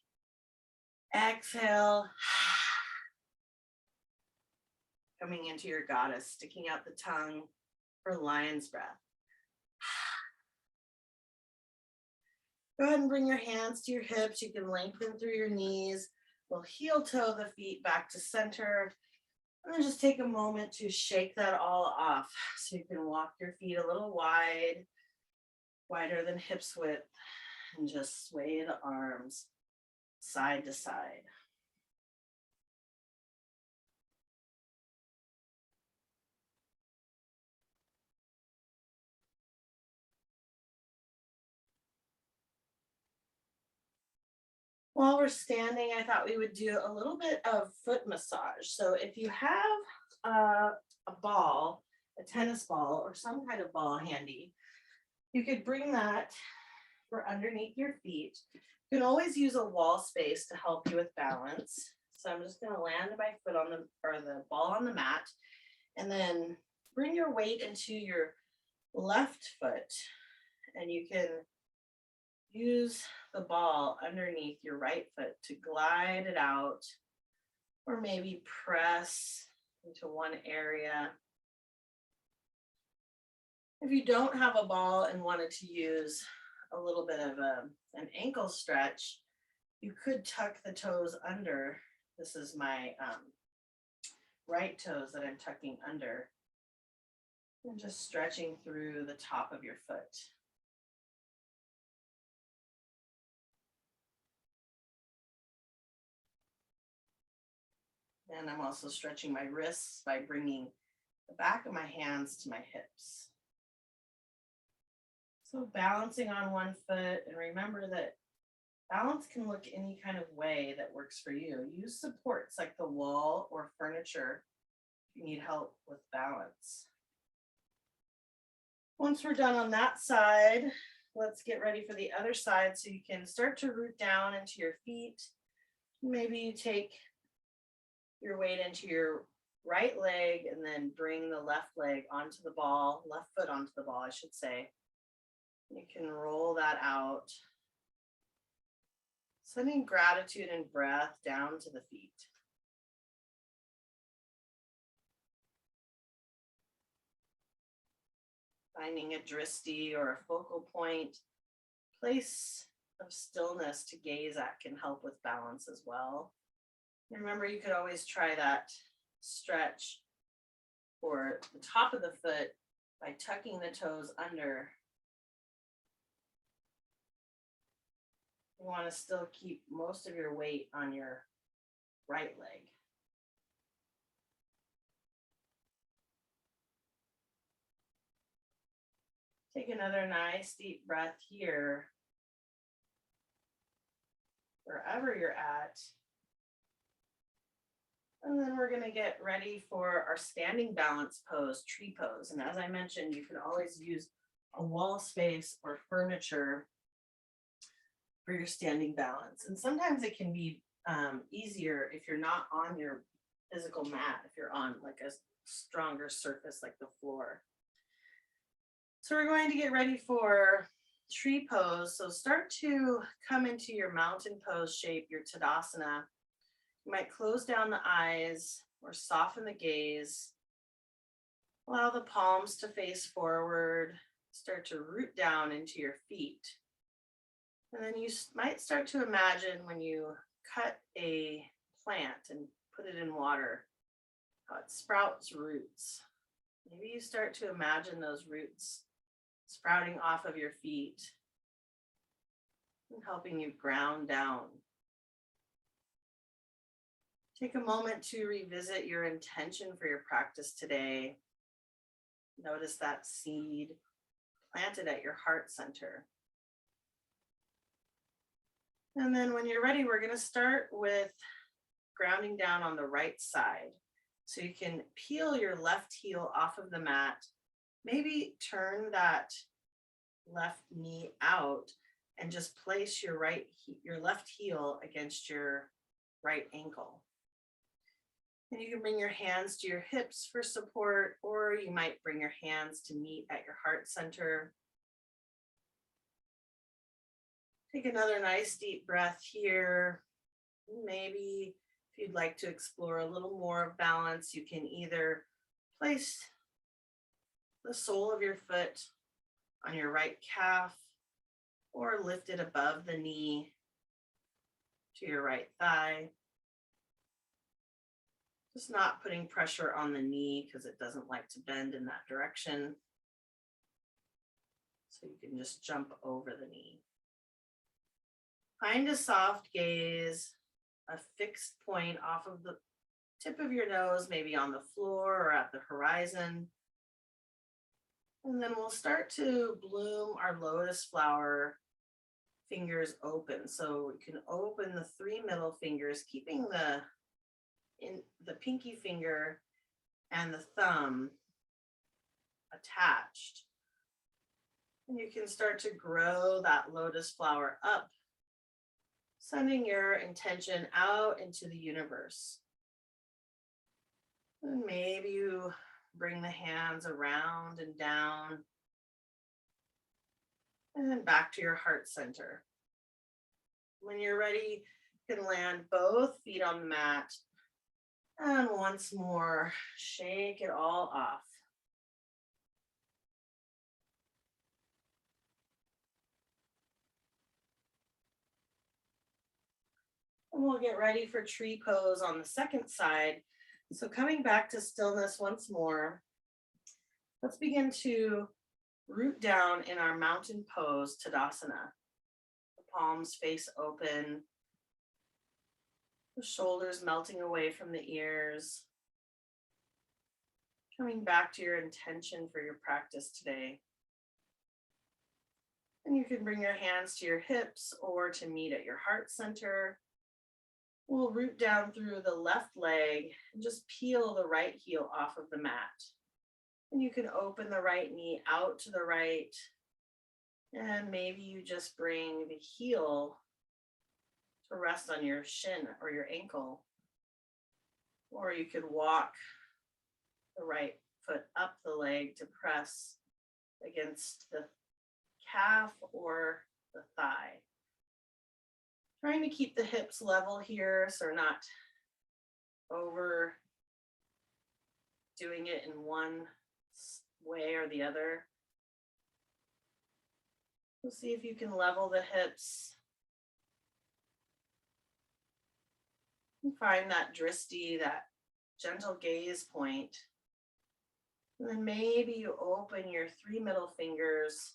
Exhale. Coming into your goddess, sticking out the tongue for lion's breath. Go ahead and bring your hands to your hips. You can lengthen through your knees. We'll heel toe the feet back to center. And then just take a moment to shake that all off. So you can walk your feet a little wide, wider than hips width, and just sway the arms side to side. While we're standing, I thought we would do a little bit of foot massage. So if you have a ball, a tennis ball, or some kind of ball handy, you could bring that for underneath your feet. You can always use a wall space to help you with balance. So I'm just going to land my foot on the ball on the mat, and then bring your weight into your left foot, and you can use the ball underneath your right foot to glide it out, or maybe press into one area. If you don't have a ball and wanted to use a little bit of an ankle stretch, you could tuck the toes under. This is my right toes that I'm tucking under, and just stretching through the top of your foot. And I'm also stretching my wrists by bringing the back of my hands to my hips. So balancing on one foot, and remember that balance can look any kind of way that works for you. Use supports like the wall or furniture if you need help with balance. Once we're done on that side, let's get ready for the other side. So you can start to root down into your feet. Maybe you take your weight into your right leg and then bring the left leg onto the ball, left foot onto the ball, I should say. You can roll that out, sending gratitude and breath down to the feet. Finding a drishti or a focal point, place of stillness to gaze at can help with balance as well. Remember, you could always try that stretch for the top of the foot by tucking the toes under. You want to still keep most of your weight on your right leg. Take another nice deep breath here, wherever you're at. And then we're going to get ready for our standing balance pose, tree pose. And as I mentioned, you can always use a wall space or furniture for your standing balance. And sometimes it can be easier if you're not on your physical mat, if you're on like a stronger surface like the floor. So we're going to get ready for tree pose. So start to come into your mountain pose shape, your Tadasana. You might close down the eyes or soften the gaze. Allow the palms to face forward. Start to root down into your feet. And then you might start to imagine when you cut a plant and put it in water, how it sprouts roots. Maybe you start to imagine those roots sprouting off of your feet and helping you ground down. Take a moment to revisit your intention for your practice today. Notice that seed planted at your heart center. And then when you're ready, we're going to start with grounding down on the right side. So you can peel your left heel off of the mat. Maybe turn that left knee out and just place your left heel against your right ankle. And you can bring your hands to your hips for support, or you might bring your hands to meet at your heart center. Take another nice deep breath here. Maybe If you'd like to explore a little more of balance, you can either place the sole of your foot on your right calf or lift it above the knee to your right thigh. Just not putting pressure on the knee because it doesn't like to bend in that direction. So you can just jump over the knee. Find a soft gaze, a fixed point off of the tip of your nose, maybe on the floor or at the horizon. And then we'll start to bloom our lotus flower fingers open. So we can open the 3 middle fingers, keeping the pinky finger and the thumb attached. And you can start to grow that lotus flower up, sending your intention out into the universe. And maybe you bring the hands around and down and then back to your heart center. When you're ready, you can land both feet on the mat. And once more, shake it all off. And we'll get ready for tree pose on the second side. So coming back to stillness once more, let's begin to root down in our mountain pose, Tadasana. The palms face open, the shoulders melting away from the ears. Coming back to your intention for your practice today. And you can bring your hands to your hips or to meet at your heart center. We'll root down through the left leg and just peel the right heel off of the mat. And you can open the right knee out to the right. And maybe you just bring the heel to rest on your shin or your ankle. Or you could walk the right foot up the leg to press against the calf or the thigh. Trying to keep the hips level here so we're not over doing it in one way or the other. We'll see if you can level the hips. And find that drishti, that gentle gaze point. And then maybe you open your 3 middle fingers,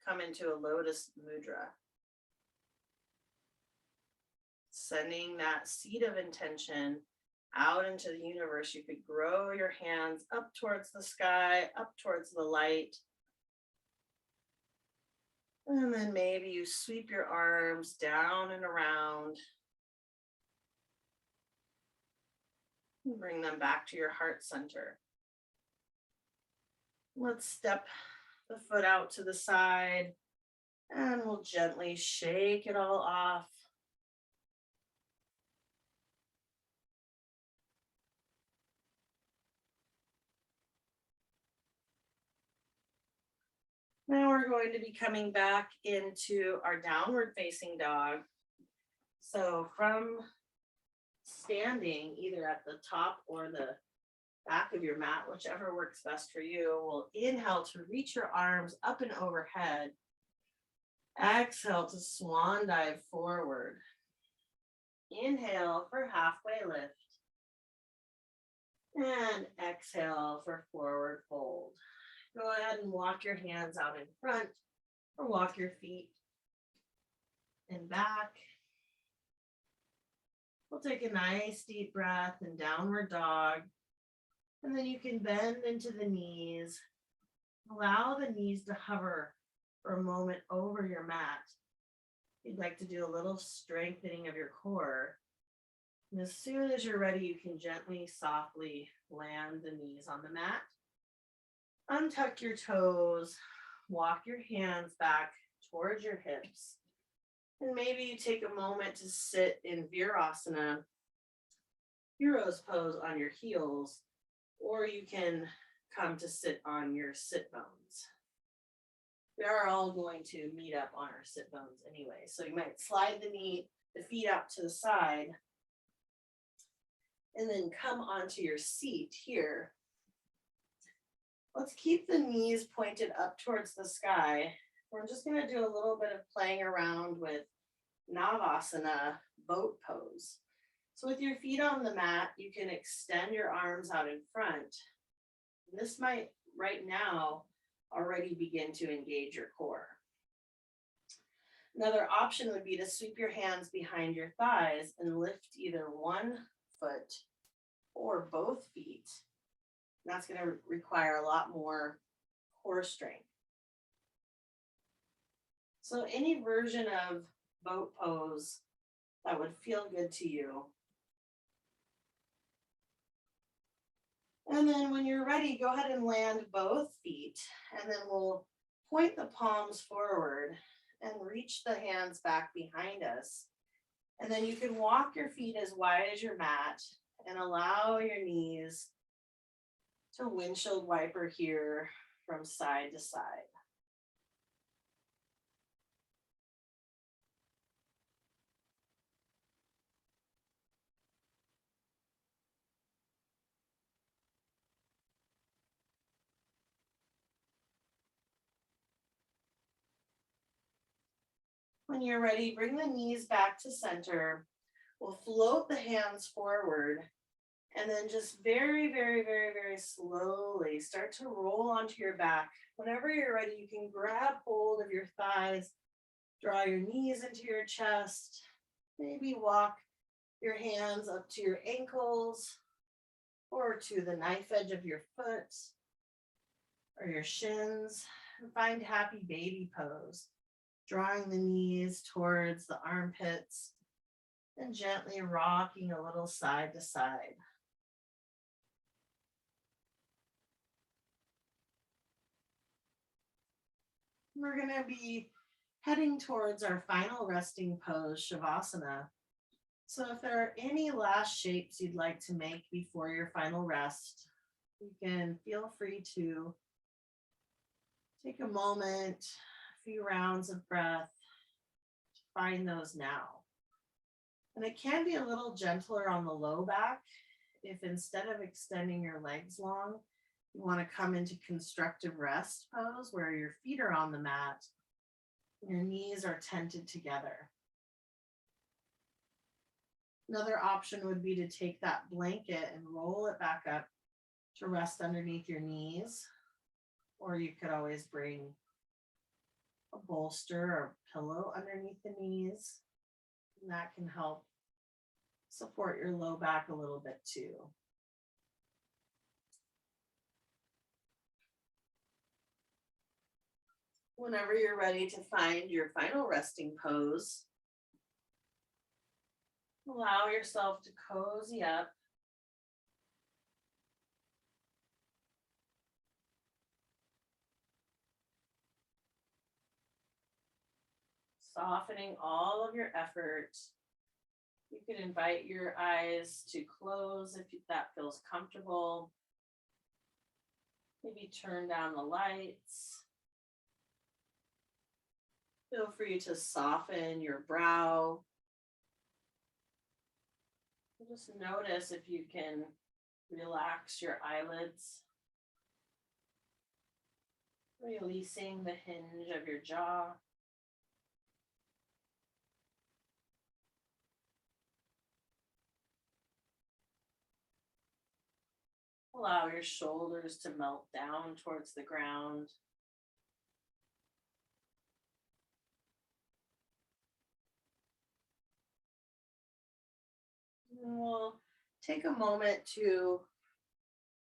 come into a lotus mudra. Sending that seed of intention out into the universe. You could grow your hands up towards the sky, up towards the light. And then maybe you sweep your arms down and around. And bring them back to your heart center. Let's step the foot out to the side and we'll gently shake it all off. Now we're going to be coming back into our downward facing dog. So from standing either at the top or the back of your mat, whichever works best for you, we'll inhale to reach your arms up and overhead. Exhale to swan dive forward. Inhale for halfway lift. And exhale for forward fold. Go ahead and walk your hands out in front or walk your feet and back. We'll take a nice deep breath in downward dog. And then you can bend into the knees. Allow the knees to hover for a moment over your mat. You'd like to do a little strengthening of your core. And as soon as you're ready, you can gently, softly land the knees on the mat. Untuck your toes, walk your hands back towards your hips. And maybe you take a moment to sit in Virasana, hero's pose on your heels, or you can come to sit on your sit bones. We are all going to meet up on our sit bones anyway. So you might slide the feet out to the side. and then come onto your seat here. Let's keep the knees pointed up towards the sky. We're just going to do a little bit of playing around with Navasana, boat pose. So with your feet on the mat, you can extend your arms out in front. This might right now already begin to engage your core. Another option would be to sweep your hands behind your thighs and lift either one foot or both feet. That's going to require a lot more core strength. So any version of boat pose that would feel good to you. And then when you're ready, go ahead and land both feet, and then we'll point the palms forward and reach the hands back behind us. And then you can walk your feet as wide as your mat and allow your knees to windshield wiper here from side to side. When you're ready, bring the knees back to center. We'll float the hands forward and then just very, very, very, very slowly start to roll onto your back. Whenever you're ready, you can grab hold of your thighs, draw your knees into your chest, maybe walk your hands up to your ankles or to the knife edge of your foot or your shins, and find happy baby pose. Drawing the knees towards the armpits and gently rocking a little side to side. We're going to be heading towards our final resting pose, Shavasana. So if there are any last shapes you'd like to make before your final rest, you can feel free to take a moment, few rounds of breath to find those now. And it can be a little gentler on the low back if instead of extending your legs long, you want to come into constructive rest pose where your feet are on the mat, your knees are tented together. Another option would be to take that blanket and roll it back up to rest underneath your knees, or you could always bring a bolster or pillow underneath the knees, and that can help support your low back a little bit too. Whenever you're ready to find your final resting pose, allow yourself to cozy up. Softening all of your effort. You can invite your eyes to close if that feels comfortable. Maybe turn down the lights. Feel free to soften your brow. Just notice if you can relax your eyelids, releasing the hinge of your jaw. Allow your shoulders to melt down towards the ground. And we'll take a moment to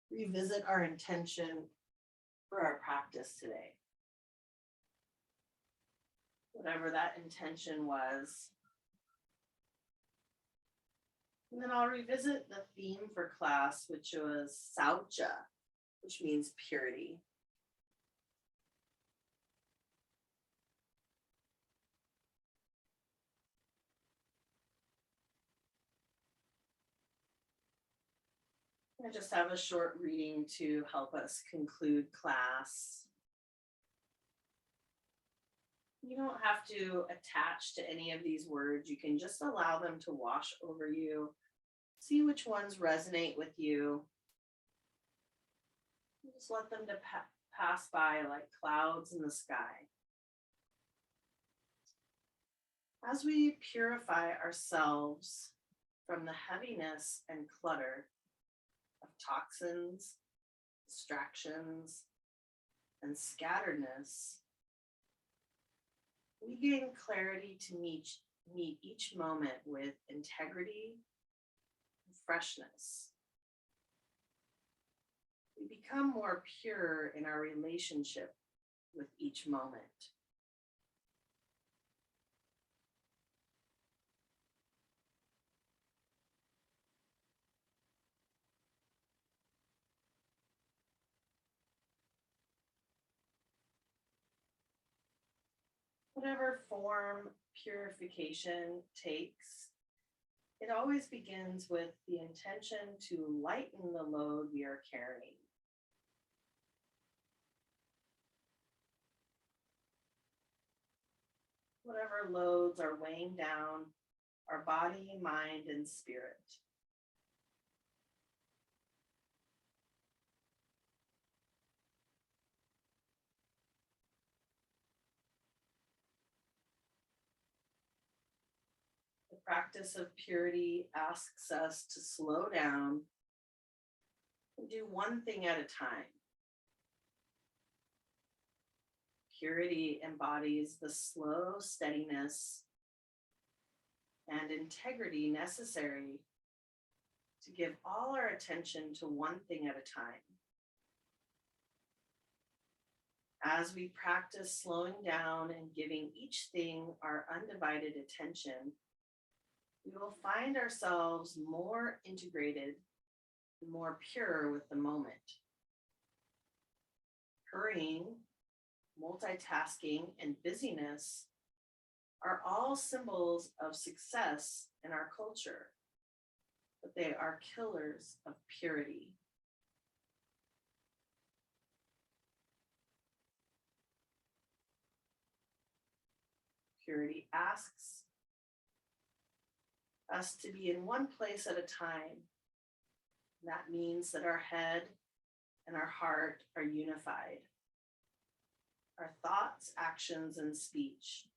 revisit our intention for our practice today. Whatever that intention was. And then I'll revisit the theme for class, which was Saucha, which means purity. I just have a short reading to help us conclude class. You don't have to attach to any of these words. You can just allow them to wash over you See which ones resonate with you. Just let them pass by like clouds in the sky. As we purify ourselves from the heaviness and clutter of toxins, distractions, and scatteredness, we gain clarity to meet each moment with integrity and freshness. We become more pure in our relationship with each moment. Whatever form purification takes, it always begins with the intention to lighten the load we are carrying. Whatever loads are weighing down our body, mind, and spirit. The practice of purity asks us to slow down and do one thing at a time. Purity embodies the slow steadiness and integrity necessary to give all our attention to one thing at a time. As we practice slowing down and giving each thing our undivided attention, we will find ourselves more integrated and more pure with the moment. Hurrying, multitasking, and busyness are all symbols of success in our culture, but they are killers of purity. Purity asks us to be in one place at a time. That means that our head and our heart are unified. Our thoughts, actions, and speech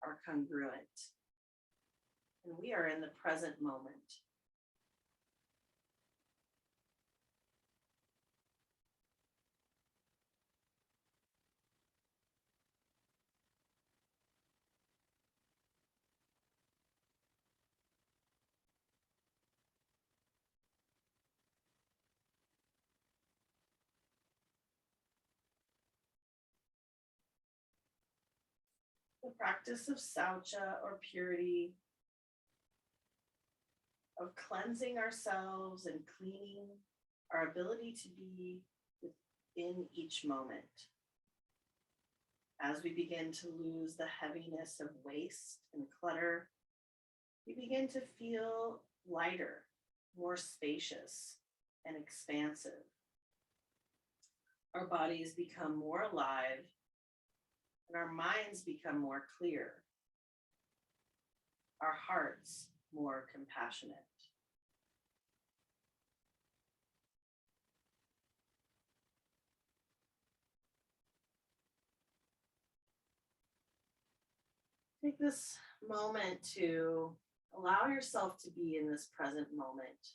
are congruent. And we are in the present moment. The practice of Saucha, or purity, of cleansing ourselves and cleaning our ability to be within each moment. As we begin to lose the heaviness of waste and clutter, we begin to feel lighter, more spacious, and expansive. Our bodies become more alive, and our minds become more clear, our hearts more compassionate. Take this moment to allow yourself to be in this present moment,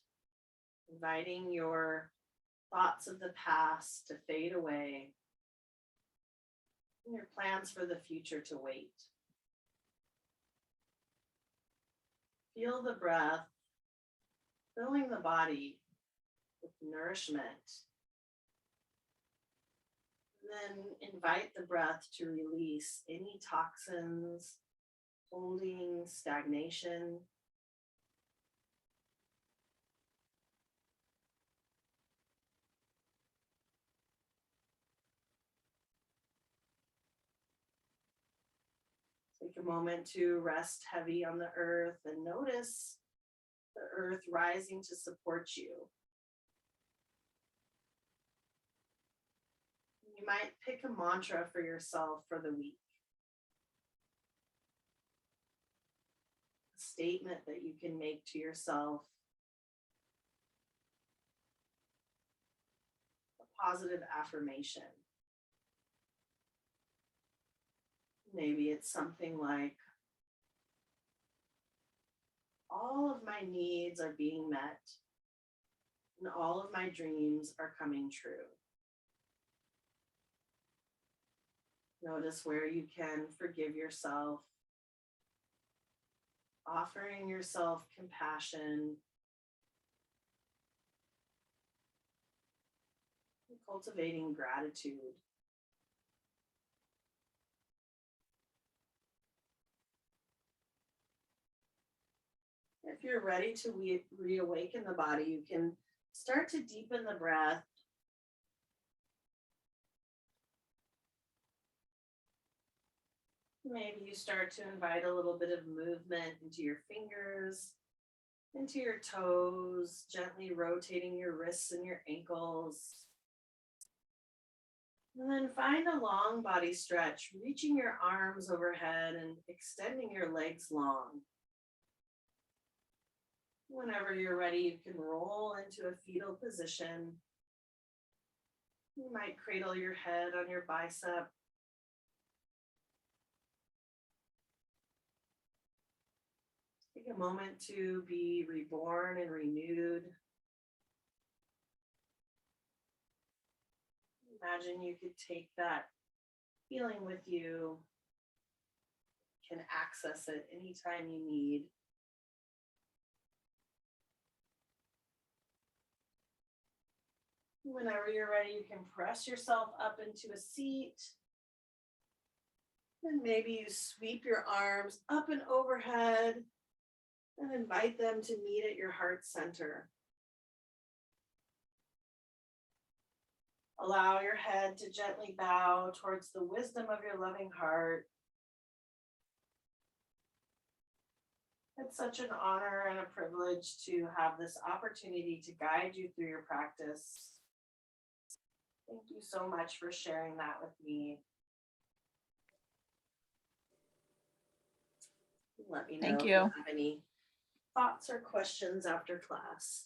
inviting your thoughts of the past to fade away, and your plans for the future to wait. Feel the breath filling the body with nourishment. And then invite the breath to release any toxins, holding, stagnation. Take a moment to rest heavy on the earth and notice the earth rising to support you. You might pick a mantra for yourself for the week. A statement that you can make to yourself positive affirmation. Maybe it's something like, all of my needs are being met and all of my dreams are coming true. Notice where you can forgive yourself, offering yourself compassion, and cultivating gratitude. If you're ready to reawaken the body, you can start to deepen the breath. Maybe you start to invite a little bit of movement into your fingers, into your toes, gently rotating your wrists and your ankles. And then find a long body stretch, reaching your arms overhead and extending your legs long. Whenever you're ready, you can roll into a fetal position. You might cradle your head on your bicep. Take a moment to be reborn and renewed. Imagine you could take that feeling with you, can access it anytime you need. Whenever you're ready, you can press yourself up into a seat. And maybe you sweep your arms up and overhead and invite them to meet at your heart center. Allow your head to gently bow towards the wisdom of your loving heart. It's such an honor and a privilege to have this opportunity to guide you through your practice. Thank you so much for sharing that with me. Let me know Thank if you. you have any thoughts or questions after class.